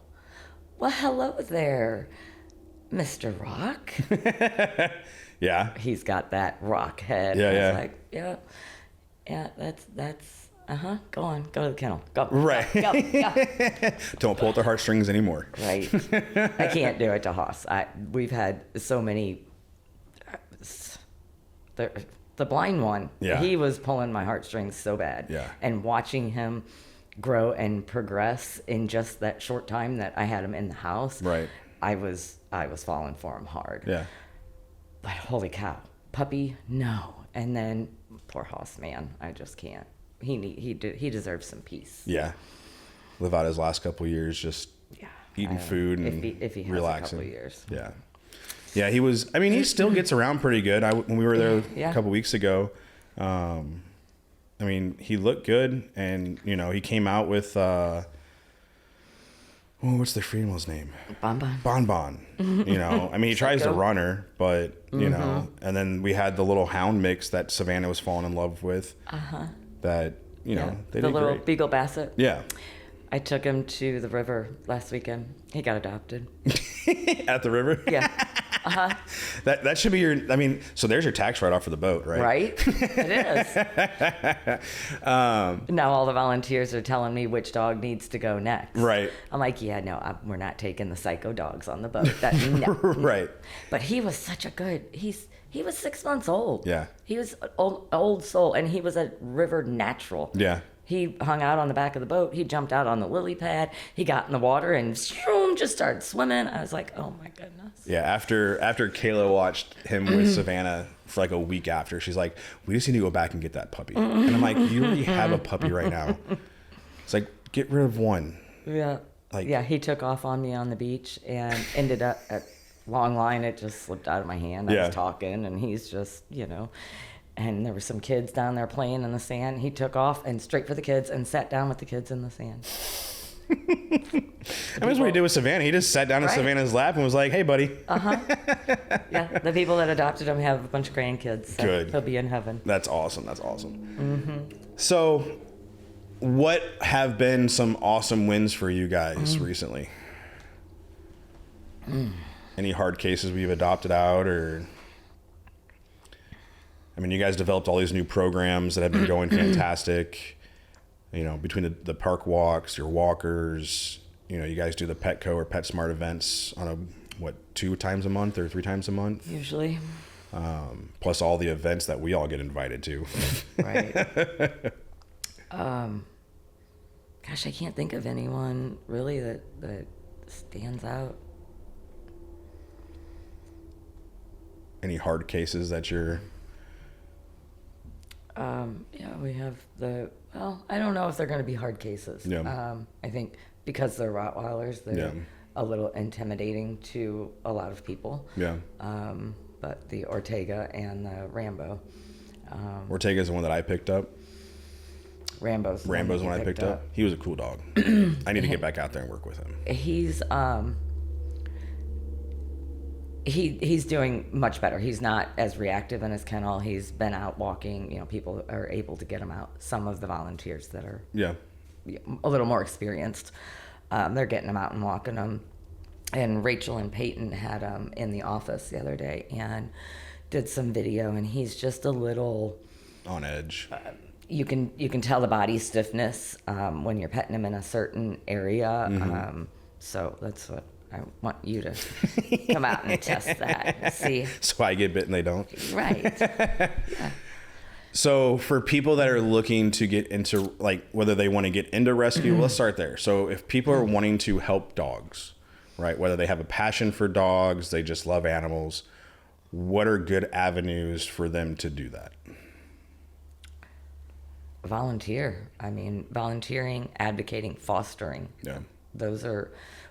well, hello there, Mr. Rock. Yeah. He's got that rock head. Yeah, I yeah. was like, yeah, that's, go on, go to the kennel. Go. Right. Go. Don't pull at the heartstrings anymore. Right. I can't do it to Haas. We've had so many. The blind one, he was pulling my heartstrings so bad. Yeah. And watching him grow and progress in just that short time that I had him in the house, I was falling for him hard. Yeah. But holy cow, puppy, no. And then poor Haas, man, I just can't. He deserves some peace. Yeah. Live out his last couple of years just eating food and if he has relaxing. a couple of years. Yeah. Yeah, he was. I mean, he still gets around pretty good. When we were there a couple weeks ago, I mean, he looked good, and you know, he came out with what's the female's name? Bonbon. You know, I mean, he tries to run her, but you know, and then we had the little hound mix that Savannah was falling in love with. That you know, they the did little great. Beagle Basset. Yeah. I took him to the river last weekend. He got adopted. At the river? Yeah. That should be your. I mean, so there's your tax write-off for the boat, right? Right. It is. Now all the volunteers are telling me which dog needs to go next. Right. I'm like, we're not taking the psycho dogs on the boat. No. Right. But he was such a good. He was 6 months old. Yeah. He was an old soul, and he was a river natural. Yeah. He hung out on the back of the boat. He jumped out on the lily pad. He got in the water and just started swimming. I was like, oh my goodness. Yeah, after Kayla watched him with Savannah for like a week after, she's like, we just need to go back and get that puppy. And I'm like, you already have a puppy right now. It's like, get rid of one. Yeah. He took off on me on the beach and ended up at long line. It just slipped out of my hand. I was talking, and he's just, and there were some kids down there playing in the sand. He took off and straight for the kids and sat down with the kids in the sand. I mean, that's what he did with Savannah. He just sat down in Savannah's lap and was like, hey, buddy. Yeah, the people that adopted him have a bunch of grandkids. So Good. he'll be in heaven. That's awesome. So what have been some awesome wins for you guys recently? Any hard cases we've adopted out, or, I mean, you guys developed all these new programs that have been going fantastic, you know, between the park walks, your walkers, you know, you guys do the Petco or PetSmart events on 2 times a month or 3 times a month? Usually. Plus all the events that we all get invited to. Right. Gosh, I can't think of anyone really that stands out. Any hard cases that you're... Yeah, we have I don't know if they're going to be hard cases. Yeah. I think because they're Rottweilers, they're Yeah. a little intimidating to a lot of people. Yeah. But the Ortega and the Rambo. Ortega's the one that I picked up. Rambo's the one I picked up. He was a cool dog. I need to get back out there and work with him. He's he's doing much better. He's not as reactive in his kennel. He's been out walking. You know, people are able to get him out. Some of the volunteers that are a little more experienced, they're getting him out and walking him. And Rachel and Peyton had him in the office the other day and did some video, and he's just a little on edge. You can tell the body stiffness when you're petting him in a certain area. Mm-hmm. So that's what I want you to come out and test that and see. So I get bit and they don't. Right. Yeah. So for people that are looking to get into, like, whether they want to get into rescue, let's start there. So if people are wanting to help dogs, right, whether they have a passion for dogs, they just love animals, what are good avenues for them to do that? Volunteer. I mean, volunteering, advocating, fostering. Yeah.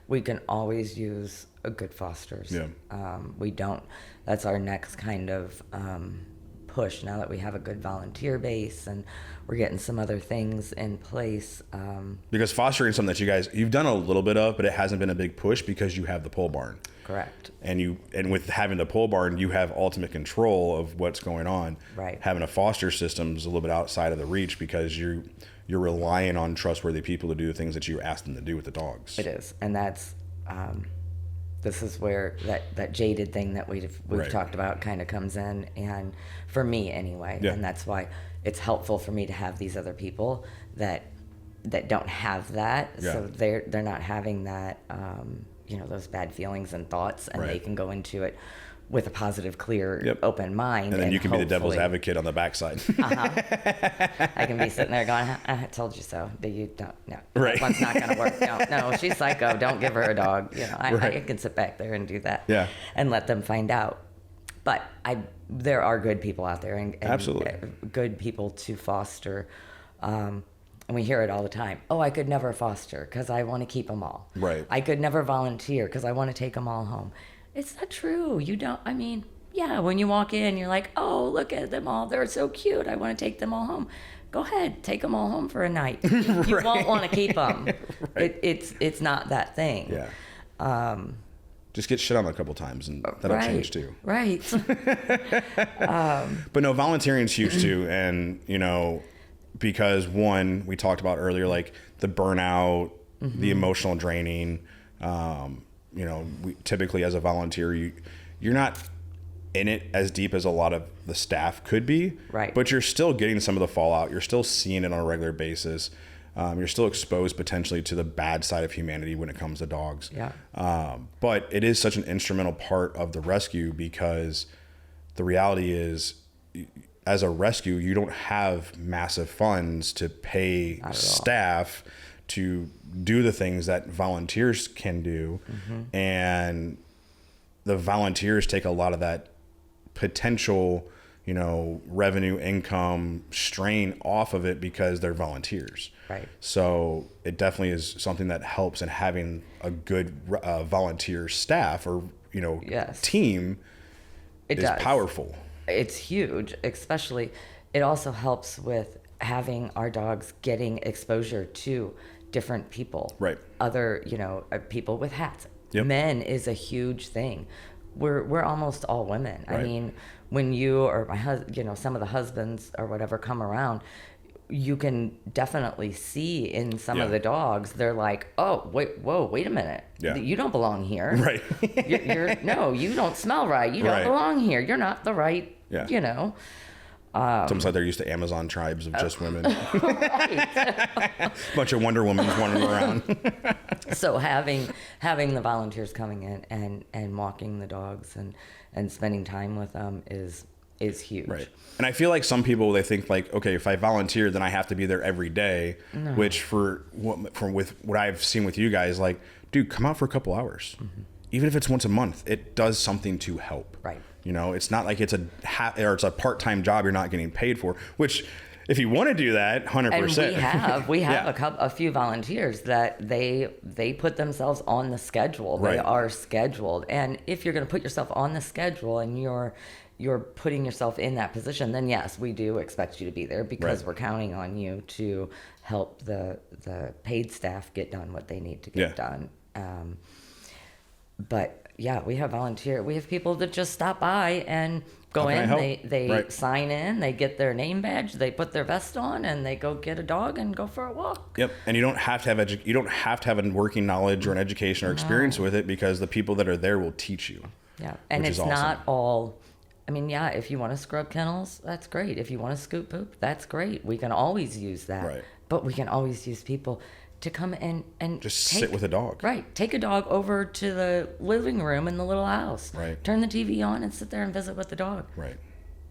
We can always use a good fosters. Yeah. That's our next kind of push now that we have a good volunteer base and we're getting some other things in place. Because fostering is something that you've done a little bit of, but it hasn't been a big push because you have the pole barn. Correct. And with having the pole barn, you have ultimate control of what's going on. Right. Having a foster system is a little bit outside of the reach because you're relying on trustworthy people to do the things that you ask them to do with the dogs. It is, and that's this is where that jaded thing that we've Right. talked about kind of comes in, and for me anyway, Yeah. and that's why it's helpful for me to have these other people that don't have that, Yeah. so they're not having that those bad feelings and thoughts, and Right. they can go into it with a positive, clear, Yep. open mind. And then you can be the devil's hopefully- advocate on the backside. I can be sitting there going, I told you so. But you don't, no. Right. That one's not going to work. No, she's psycho. Don't give her a dog. I Right. can sit back there and do that. Yeah. And let them find out. But there are good people out there and Absolutely. good people to foster. And we hear it all the time. Oh, I could never foster because I want to keep them all. Right. I could never volunteer because I want to take them all home. It's not true. You don't, yeah, when you walk in, you're like, oh, look at them all. They're so cute. I want to take them all home. Go ahead. Take them all home for a night. You won't want to keep them. Right. It's not that thing. Yeah. Just get shit on a couple times and that'll change too. Right. But no, volunteering is huge too. And, because one, we talked about earlier, like the burnout, the emotional draining, we typically as a volunteer, you're not in it as deep as a lot of the staff could be, right? But you're still getting some of the fallout. You're still seeing it on a regular basis. You're still exposed potentially to the bad side of humanity when it comes to dogs. Yeah. But it is such an instrumental part of the rescue because the reality is, as a rescue, you don't have massive funds to pay staff to do the things that volunteers can do. Mm-hmm. And the volunteers take a lot of that potential, revenue, income strain off of it because they're volunteers. Right. So it definitely is something that helps in having a good volunteer staff or, Yes. team is powerful. It's huge, especially it also helps with having our dogs getting exposure to different people. Right. Other, people with hats. Yep. Men is a huge thing. We're almost all women. Right. I mean, when you or my husband, some of the husbands or whatever come around, you can definitely see in some of the dogs, they're like, oh, wait a minute. Yeah. You don't belong here. Right. No, you don't smell right. You don't belong here. You're not the right, you know. It's almost like they're used to Amazon tribes of just women. Bunch of Wonder Womans wandering around. So having the volunteers coming in and walking the dogs and spending time with them is huge. Right. And I feel like some people, they think like, okay, if I volunteer, then I have to be there every day, which with what I've seen with you guys, like, dude, come out for a couple hours. Mm-hmm. Even if it's once a month, it does something to help. Right. You know, it's not like it's a part-time job you're not getting paid for, which if you want to do that, 100%. And we have a few volunteers that they put themselves on the schedule. They are scheduled. And if you're going to put yourself on the schedule and you're putting yourself in that position, then yes, we do expect you to be there because we're counting on you to help the paid staff get done what they need to get done. But yeah, we have people that just stop by and go in, they sign in, they get their name badge, they put their vest on, and they go get a dog and go for a walk. Yep. And you don't have to have a working knowledge or an education or experience with it, because the people that are there will teach you. Yeah. And it's not all, I mean, yeah, if you want to scrub kennels, that's great. If you want to scoop poop, that's great. We can always use that. Right. But we can always use people to come and just sit with a dog. Right. Take a dog over to the living room in the little house. Right. Turn the TV on and sit there and visit with the dog. Right.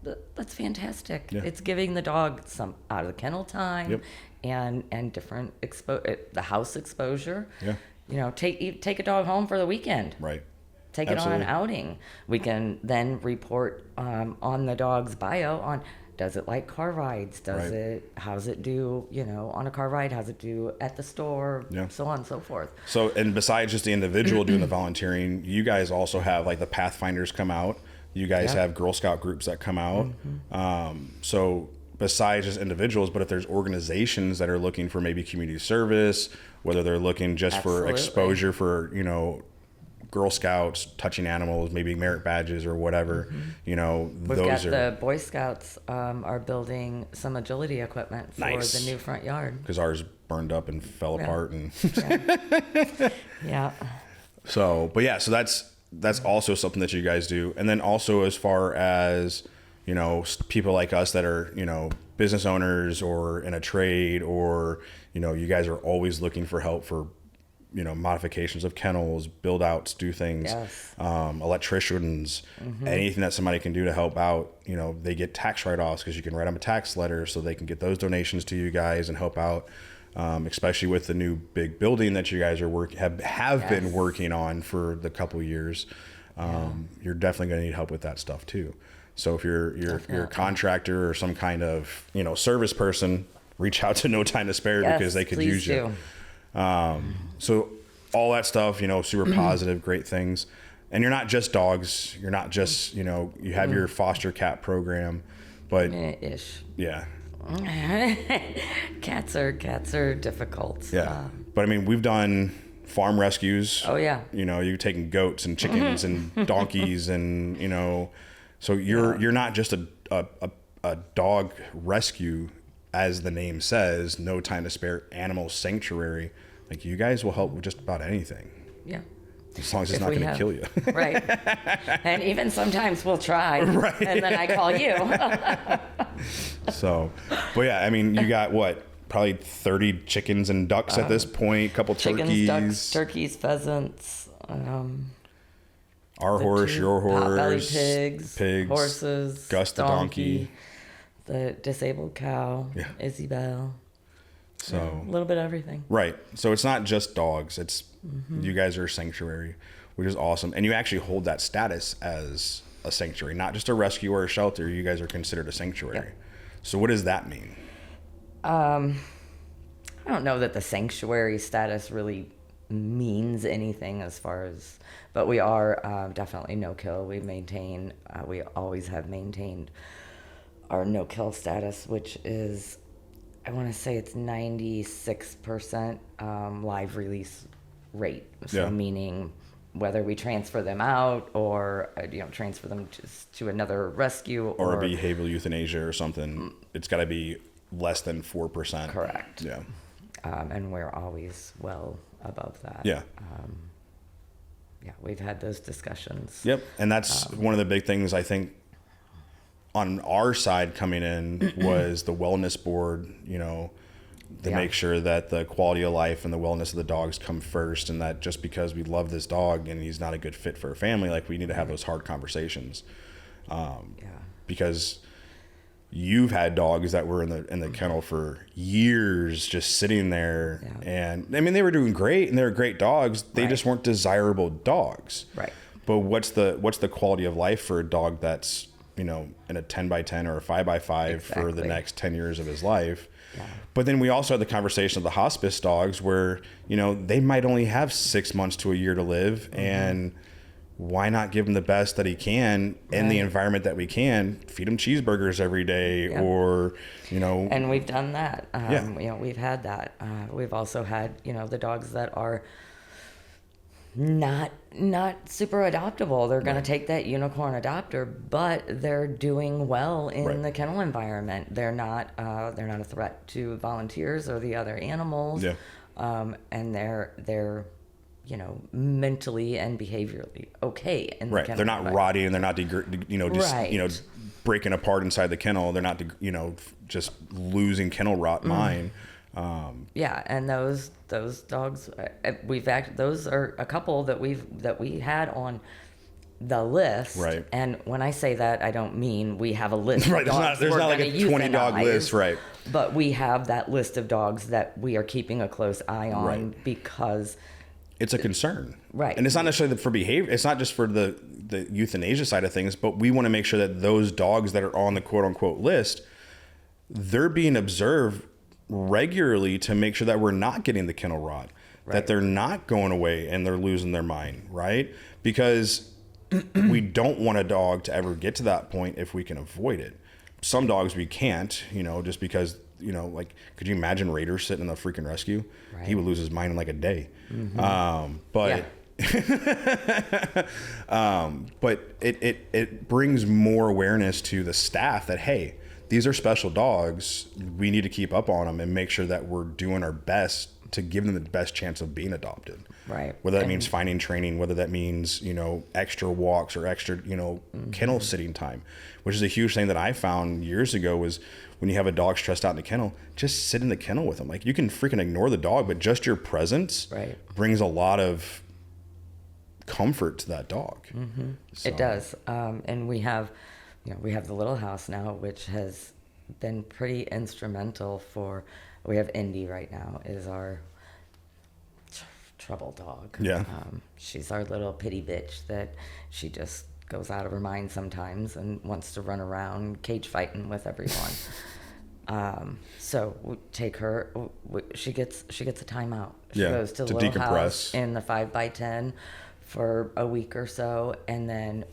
That's fantastic. Yeah. It's giving the dog some out of the kennel time and different the house exposure. Yeah. You know, take a dog home for the weekend. Right. Take Absolutely. It on an outing. We can then report on the dog's bio on, does it like car rides? How's it do, you know, on a car ride? How's it do at the store? Yeah. So on and so forth. So, and besides just the individual doing the volunteering, you guys also have like the Pathfinders come out. You guys have Girl Scout groups that come out. Mm-hmm. So besides just individuals, but if there's organizations that are looking for maybe community service, whether they're looking just for exposure for, you know, Girl Scouts, touching animals, maybe merit badges or whatever, you know, the Boy Scouts are building some agility equipment for the new front yard. Because ours burned up and fell apart. And So, but yeah, so that's also something that you guys do. And then also as far as, you know, people like us that are, you know, business owners or in a trade, or, you know, you guys are always looking for help for, you know, modifications of kennels, build outs, do things, electricians, anything that somebody can do to help out. You know, they get tax write-offs because you can write them a tax letter so they can get those donations to you guys and help out, especially with the new big building that you guys are have been working on for the couple years. You're definitely going to need help with that stuff too. So if you're a contractor or some kind of, you know, service person, reach out to No Time to Spare because they could use you. So all that stuff, you know, super positive, great things. And you're not just dogs. You're not just, you know, you have your foster cat program, but yeah. Cats are difficult. Yeah. But I mean, we've done farm rescues. Oh yeah. You know, you're taking goats and chickens and donkeys and, you know, so you're not just a dog rescue, as the name says, No Time to Spare Animal Sanctuary. Like, you guys will help with just about anything. Yeah. As long as it's not going to kill you. Right. And even sometimes we'll try. Right. And then I call you. So, but yeah, I mean, you got what? Probably 30 chickens and ducks at this point, a couple turkeys. Ducks, turkeys, pheasants. Our horse, your horse. Potbelly pigs, horses. Gus the donkey. The disabled cow, Isabel. So a little bit of everything. Right. So it's not just dogs. It's you guys are a sanctuary, which is awesome. And you actually hold that status as a sanctuary, not just a rescue or a shelter. You guys are considered a sanctuary. Yep. So what does that mean? I don't know that the sanctuary status really means anything as far as, but we are definitely no kill. We always have maintained our no kill status, which is, I want to say it's 96% live release rate. So meaning whether we transfer them out or transfer them to another rescue or a behavioral euthanasia or something, it's got to be less than 4%. Correct. Yeah. And we're always well above that. Yeah. Yeah, we've had those discussions. Yep. And that's one of the big things I think on our side coming in was the wellness board, you know, to make sure that the quality of life and the wellness of the dogs come first, and that just because we love this dog and he's not a good fit for a family, like we need to have those hard conversations. Because you've had dogs that were in the kennel for years, just sitting there, and I mean, they were doing great and they were great dogs. They just weren't desirable dogs. Right. But what's the quality of life for a dog that's, you know, in a 10x10 or a 5x5 for the next 10 years of his life? Yeah. But then we also had the conversation of the hospice dogs where, you know, they might only have 6 months to a year to live, and why not give him the best that he can in the environment that we can? Feed him cheeseburgers every day, or, you know. And we've done that. You know, we've had that. We've also had, you know, the dogs that are not super adoptable. They're going to take that unicorn adopter, but they're doing well in the kennel environment. They're not a threat to volunteers or the other animals. Yeah. And they're you know, mentally and behaviorally okay in the kennel. They're not rotting, and they're not you know, breaking apart inside the kennel. They're not, you know, just losing kennel rot mind. And those dogs, those are a couple that we had on the list. Right. And when I say that, I don't mean we have a list. Right. Of dogs There's not like a 20 dog list. Right. But we have that list of dogs that we are keeping a close eye on because it's a concern. Right. And it's not necessarily for behavior. It's not just for the euthanasia side of things, but we want to make sure that those dogs that are on the quote unquote list, they're being observed regularly to make sure that we're not getting the kennel rot, that they're not going away and they're losing their mind, right? Because we don't want a dog to ever get to that point if we can avoid it. Some dogs we can't, you know, just because, you know, like, could you imagine Raider sitting in the freaking rescue? Right. He would lose his mind in like a day. But it brings more awareness to the staff that, hey, these are special dogs. We need to keep up on them and make sure that we're doing our best to give them the best chance of being adopted. Right. Whether that means finding training, whether that means, you know, extra walks or extra, you know, kennel sitting time, which is a huge thing that I found years ago was when you have a dog stressed out in the kennel, just sit in the kennel with them. Like, you can freaking ignore the dog, but just your presence brings a lot of comfort to that dog. So. It does. And we have the little house now, which has been pretty instrumental for, we have Indy right now is our trouble dog. Yeah. She's our little pity bitch that she just goes out of her mind sometimes and wants to run around cage fighting with everyone. So we take her, she gets a timeout. She goes to the little house in the 5x10 for a week or so, and then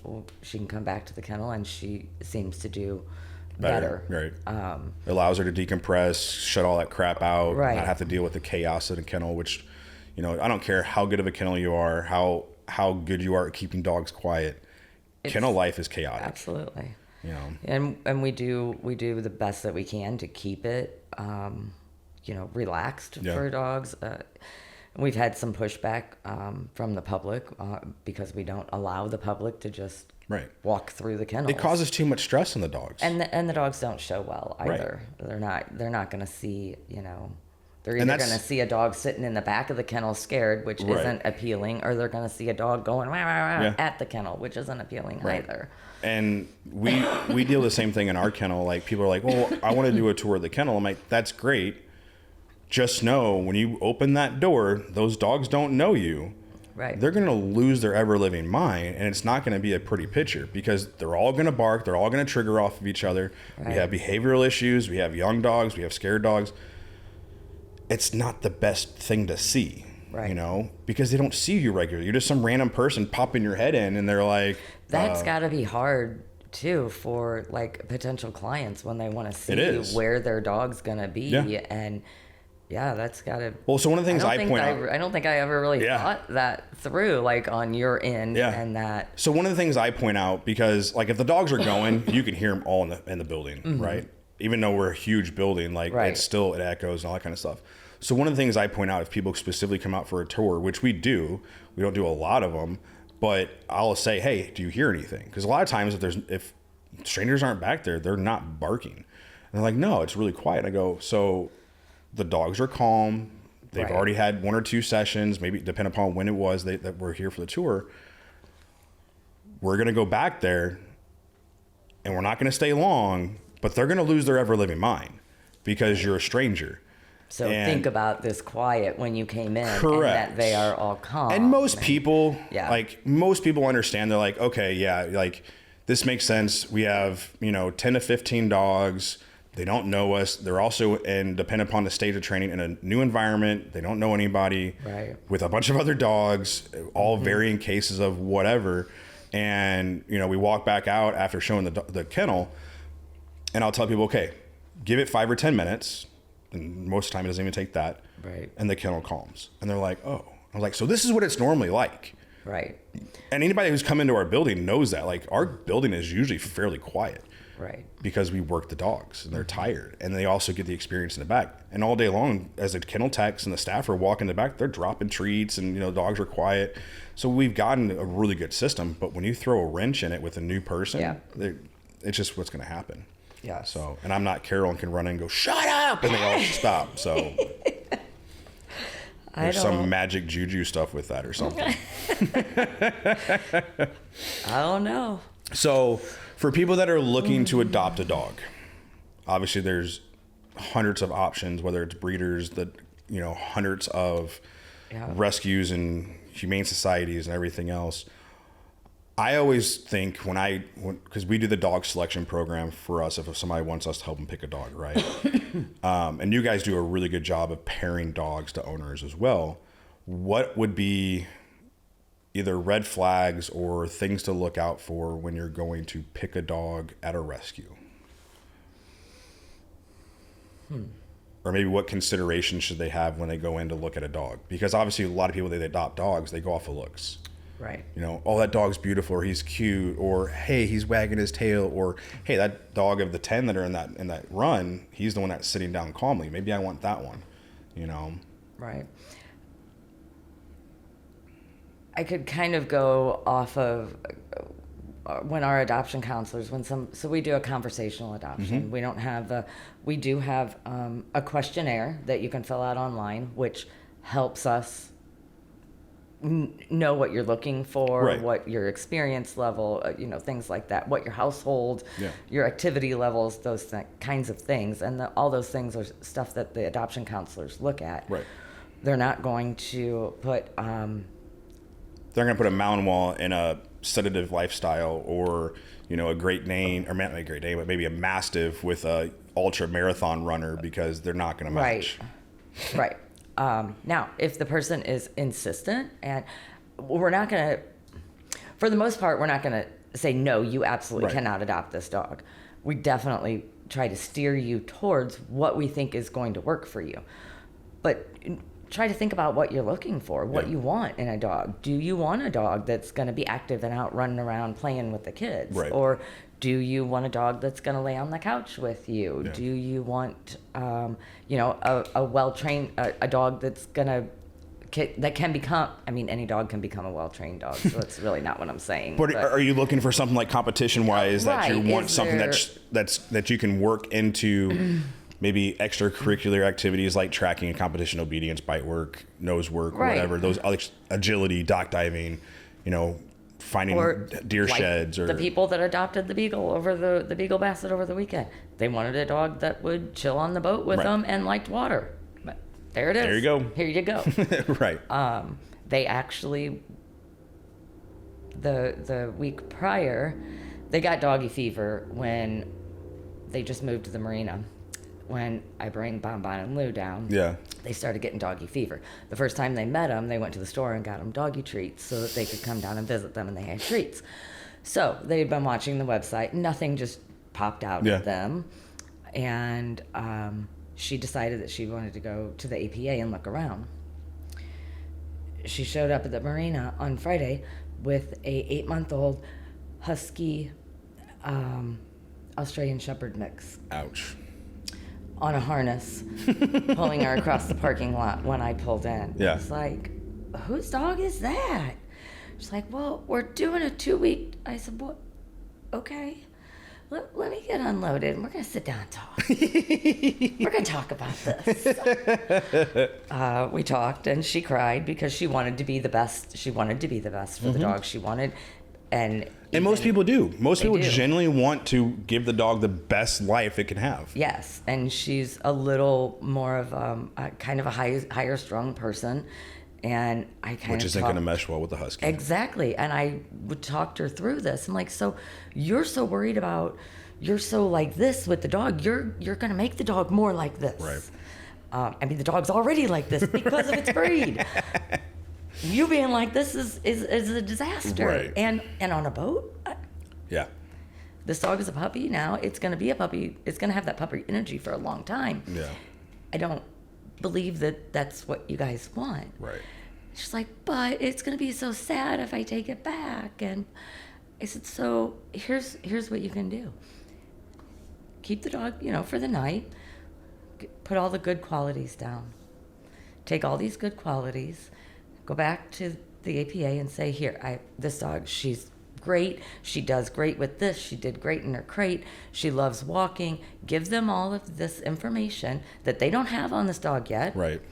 she can come back to the kennel, and she seems to do better. Right. Allows her to decompress, shut all that crap out, right. Not have to deal with the chaos in a kennel, which, you know, I don't care how good of a kennel you are, how good you are at keeping dogs quiet. Kennel life is chaotic. Absolutely. You know. And we do the best that we can to keep it, you know, relaxed for dogs. We've had some pushback from the public because we don't allow the public to just walk through the kennels. It causes too much stress on the dogs. And the dogs don't show well either. Right. They're not going to see, you know, they're either going to see a dog sitting in the back of the kennel scared, which isn't appealing, or they're going to see a dog going wah, wah, wah, at the kennel, which isn't appealing either. And we deal the same thing in our kennel. Like, people are like, well, I want to do a tour of the kennel. I'm like, that's great. Just know when you open that door, those dogs don't know you. Right. They're going to lose their ever-living mind, and it's not going to be a pretty picture because they're all going to bark. They're all going to trigger off of each other. Right. We have behavioral issues. We have young dogs. We have scared dogs. It's not the best thing to see, you know, because they don't see you regularly. You're just some random person popping your head in, and they're like... That's got to be hard, too, for, like, potential clients when they want to see where their dog's going to be. And... yeah, that's got to... Well, so one of the things I point out... I don't think I ever really thought that through, like, on your end and that... So one of the things I point out, because, like, if the dogs are going, you can hear them all in the building, right? even though we're a huge building, like Right. it echoes and all that kind of stuff. So one of the things I point out, if people specifically come out for a tour, which we don't do a lot of them, but I'll say, hey, do you hear anything? Because a lot of times if strangers aren't back there, they're not barking. And they're like, no, it's really quiet. I go, so the dogs are calm. They've Right. already had 1 or 2 sessions, maybe depending upon when it was that we're here for the tour. We're going to go back there and we're not going to stay long, but they're going to lose their ever-living mind because you're a stranger. So And- think about this quiet when you came in, Correct. and that they are all calm. And most people, Yeah. like most people understand. They're like, okay, yeah, like this makes sense. We have, 10 to 15 dogs. They don't know us. They're also depending upon the stage of training, in a new environment. They don't know anybody. Right. With a bunch of other dogs, all varying cases of whatever. And, we walk back out after showing the kennel, and I'll tell people, okay, give it 5 or 10 minutes. And most of the time it doesn't even take that. Right. And the kennel calms. And they're like, oh. I was like, so this is what it's normally like. Right. And anybody who's come into our building knows that. Like, our building is usually fairly quiet. Right. Because we work the dogs and they're tired. And they also get the experience in the back. And all day long, as the kennel techs and the staff are walking the back, they're dropping treats and, dogs are quiet. So we've gotten a really good system. But when you throw a wrench in it with a new person, Yeah. it's just what's going to happen. Yeah. So, and I'm not Carol and can run in and go, shut up! And they all stop. So there's some magic juju stuff with that or something. I don't know. So for people that are looking to adopt a dog, obviously there's hundreds of options, whether it's breeders, hundreds of rescues and humane societies and everything else. I always think because we do the dog selection program for us, if somebody wants us to help them pick a dog, right? And you guys do a really good job of pairing dogs to owners as well. What would be either red flags or things to look out for when you're going to pick a dog at a rescue? Or maybe what considerations should they have when they go in to look at a dog? Because obviously a lot of people, they adopt dogs, they go off of looks. Right. Oh, that dog's beautiful, or he's cute, or hey, he's wagging his tail, or hey, that dog of the 10 that are in that run, he's the one that's sitting down calmly. Maybe I want that one, Right. I could kind of go off of when our adoption counselors, so we do a conversational adoption. Mm-hmm. We don't have we do have a questionnaire that you can fill out online, which helps us know what you're looking for, Right. what your experience level, things like that, what your household, your activity levels, those kinds of things. And all those things are stuff that the adoption counselors look at. Right. They're not going to put... They're going to put a Malinois in a sedative lifestyle, or, a Great Dane, or not a Great Dane, but maybe a Mastiff with a ultra marathon runner, because they're not going to match. Right. Now, if the person is insistent, and we're not going to, for the most part, we're not going to say, no, you absolutely cannot adopt this dog. We definitely try to steer you towards what we think is going to work for you. But try to think about what you're looking for, what you want in a dog. Do you want a dog that's going to be active and out running around playing with the kids? Right. Or do you want a dog that's going to lay on the couch with you? Yeah. Do you want, a well-trained, a dog that's going to, that can become, any dog can become a well-trained dog, so that's really not what I'm saying. But are you looking for something like competition-wise, that you want something that you can work into maybe extracurricular activities like tracking and competition obedience, bite work, nose work, whatever, those agility, dock diving, finding deer sheds, or the people that adopted the beagle over the beagle basset over the weekend. They wanted a dog that would chill on the boat with them and liked water. But there it is. There you go. Here you go. Right. They actually, the week prior, they got doggy fever when they just moved to the marina. When I bring Bonbon and Lou down, they started getting doggy fever. The first time they met them, they went to the store and got them doggy treats so that they could come down and visit them, and they had treats. So they had been watching the website. Nothing just popped out at them. And she decided that she wanted to go to the APA and look around. She showed up at the marina on Friday with a 8-month-old husky Australian Shepherd mix. Ouch. on a harness, pulling her across the parking lot when I pulled in. Yeah. It's like, whose dog is that? She's like, well, we're doing a 2-week. I said, well, okay. Let me get unloaded, and we're going to sit down and talk. We're going to talk about this. We talked, and she cried because she wanted to be the best. She wanted to be the best for the dog. She wanted, and most people do. Most people do. genuinely want to give the dog the best life it can have. Yes, and she's a little more of a kind of a higher strung person. And I kind Which of isn't going to mesh well with the husky. Exactly. And I would talk her through this. I'm like, so you're so worried about, you're so like this with the dog. You're going to make the dog more like this. Right. I mean, the dog's already like this because of its breed. You being like this is a disaster. Right. And on a boat, Yeah. this dog is a puppy now. It's going to be a puppy. It's going to have that puppy energy for a long time. Yeah. I don't believe that that's what you guys want. Right. She's like, but it's going to be so sad if I take it back. And I said, so here's what you can do. Keep the dog, for the night. Put all the good qualities down. Take all these good qualities. Go back to the APA and say, here, this dog, she's great. She does great with this. She did great in her crate. She loves walking. Give them all of this information that they don't have on this dog yet. Right.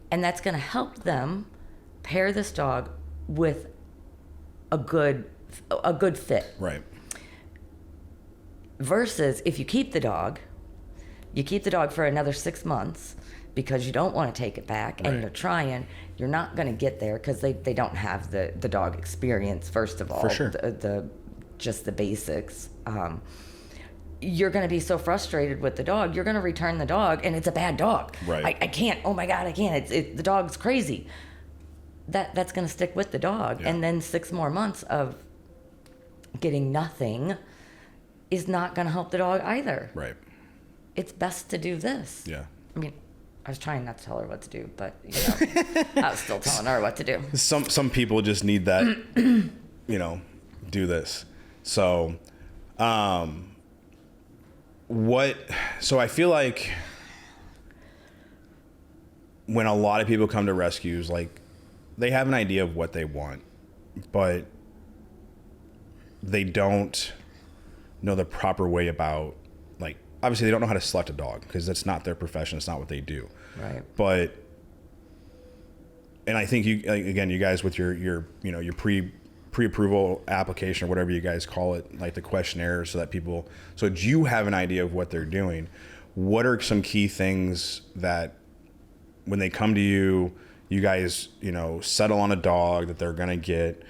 And that's going to help them pair this dog with a good fit. Right. Versus if you keep the dog for another 6 months because you don't want to take it back and you're trying, you're not going to get there because they don't have the dog experience, first of all. For sure. Just the basics. You're going to be so frustrated with the dog, you're going to return the dog and it's a bad dog. Right. I can't, oh my God, I can't. The dog's crazy. That's going to stick with the dog. Yeah. And then 6 more months of getting nothing is not going to help the dog either. Right. It's best to do this. Yeah. I mean, I was trying not to tell her what to do, but I was still telling her what to do. Some people just need that, do this. So, so I feel like when a lot of people come to rescues, like they have an idea of what they want, but they don't know the proper way about, like, obviously they don't know how to select a dog because that's not their profession. It's not what they do. Right. But, and I think you guys with your pre-approval application or whatever you guys call it, like the questionnaire, so you have an idea of what they're doing. What are some key things that when they come to you, you guys, settle on a dog that they're going to get?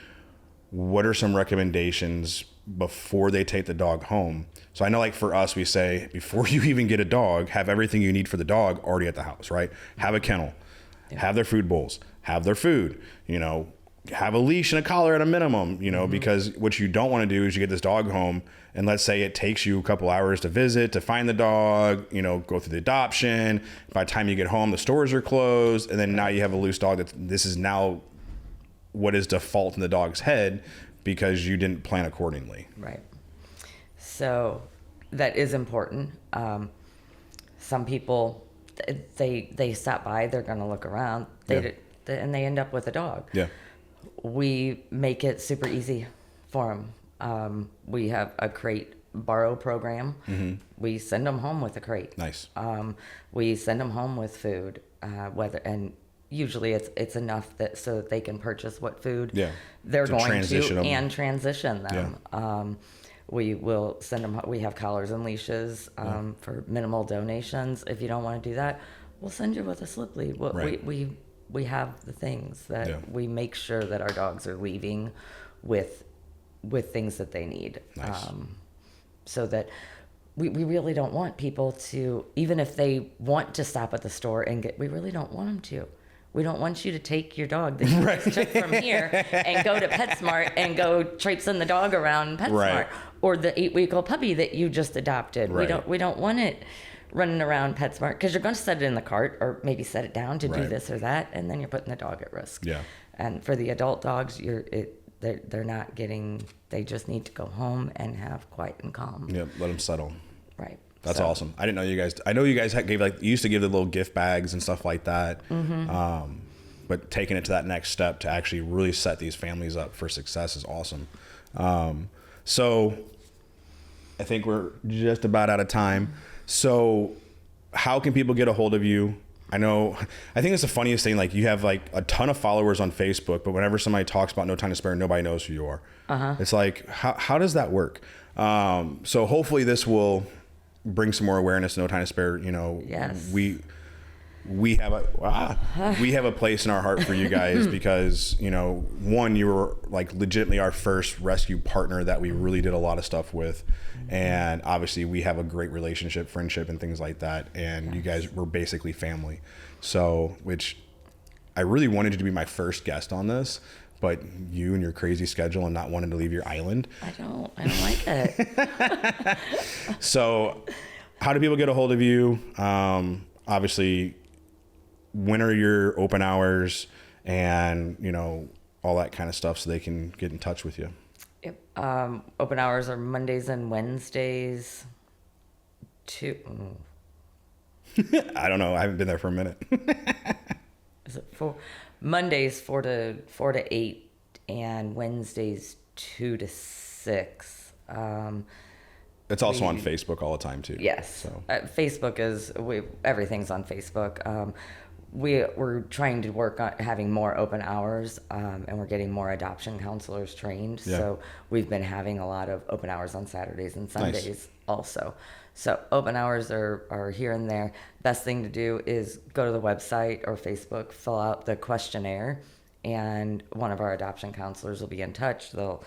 What are some recommendations before they take the dog home? So I know, like for us, we say before you even get a dog, have everything you need for the dog already at the house, right? Have a kennel, have their food bowls, have their food, have a leash and a collar at a minimum, because what you don't want to do is you get this dog home and let's say it takes you a couple hours to visit, to find the dog, go through the adoption. By the time you get home, the stores are closed. And then now you have a loose dog this is now what is default in the dog's head because you didn't plan accordingly. Right. So that is important. Some people, they stop by, they're going to look around, and they end up with a dog. Yeah. We make it super easy for them. We have a crate borrow program. Mm-hmm. We send them home with a crate. Nice. We send them home with food, and usually it's enough so that they can purchase what food they're going to and transition them. Yeah. We will send them. We have collars and leashes for minimal donations. If you don't want to do that, we'll send you with a slip lead. We have the things that we make sure that our dogs are leaving with things that they need. Nice. So that we really don't want people to, even if they want to stop at the store and we really don't want them to. We don't want you to take your dog that you just took from here and go to PetSmart and go traipsing the dog around PetSmart, or the 8-week-old puppy that you just adopted. Right. We don't want it running around PetSmart because you're going to set it in the cart or maybe set it down to do this or that, and then you're putting the dog at risk. Yeah. And for the adult dogs, they're not getting. They just need to go home and have quiet and calm. Yeah. Let them settle. Right. That's awesome. I didn't know you guys. I know you guys gave you used to give the little gift bags and stuff like that. But taking it to that next step to actually really set these families up for success is awesome. So I think we're just about out of time. So how can people get a hold of you? I think it's the funniest thing. Like, you have like a ton of followers on Facebook, but whenever somebody talks about No Time to Spare, nobody knows who you are. It's like, how does that work? So hopefully this will bring some more awareness to No Time to Spare. Yes. We have a place in our heart for you guys because, one, you were like legitimately our first rescue partner that we really did a lot of stuff with. And obviously we have a great relationship, friendship, and things like that. And you guys were basically family. So, which I really wanted you to be my first guest on this, but you and your crazy schedule and not wanting to leave your island. I don't like it. So how do people get a hold of you? Obviously, when are your open hours and, all that kind of stuff so they can get in touch with you? Yep. Open hours are Mondays and Wednesdays. I don't know. I haven't been there for a minute. Is it Mondays 4 to 8 and Wednesdays 2 to 6. It's also on Facebook all the time too. Yes. So. Facebook everything's on Facebook. We're trying to work on having more open hours, and we're getting more adoption counselors trained. Yeah. So we've been having a lot of open hours on Saturdays and Sundays also. So open hours are here and there. Best thing to do is go to the website or Facebook, fill out the questionnaire, and one of our adoption counselors will be in touch. They'll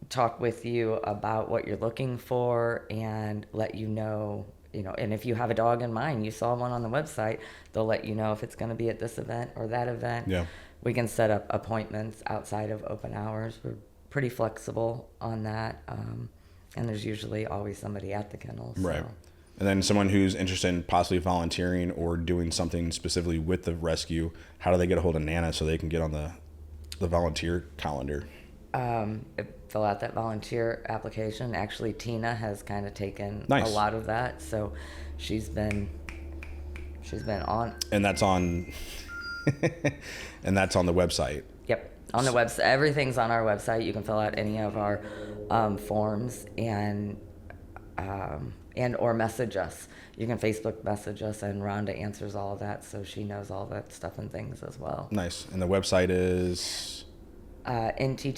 talk with you about what you're looking for and let you know, and if you have a dog in mind, you saw one on the website, they'll let you know if it's going to be at this event or that event. Yeah. We can set up appointments outside of open hours. We're pretty flexible on that. And there's usually always somebody at the kennels. Right. So. And then someone who's interested in possibly volunteering or doing something specifically with the rescue, how do they get a hold of Nana so they can get on the volunteer calendar? Fill out that volunteer application. Actually, Tina has kind of taken Nice. a lot of that, so she's been on. And that's on the website. Yep, on the website. Everything's on our website. You can fill out any of our forms and or message us. You can Facebook message us, and Rhonda answers all of that, so she knows all that stuff and things as well. Nice. And the website is? nttsars.com.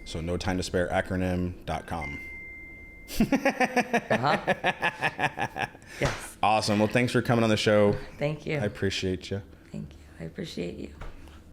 So no time to spare acronym.com. Yes. Awesome. Well, thanks for coming on the show. Thank you. I appreciate you. Thank you. I appreciate you.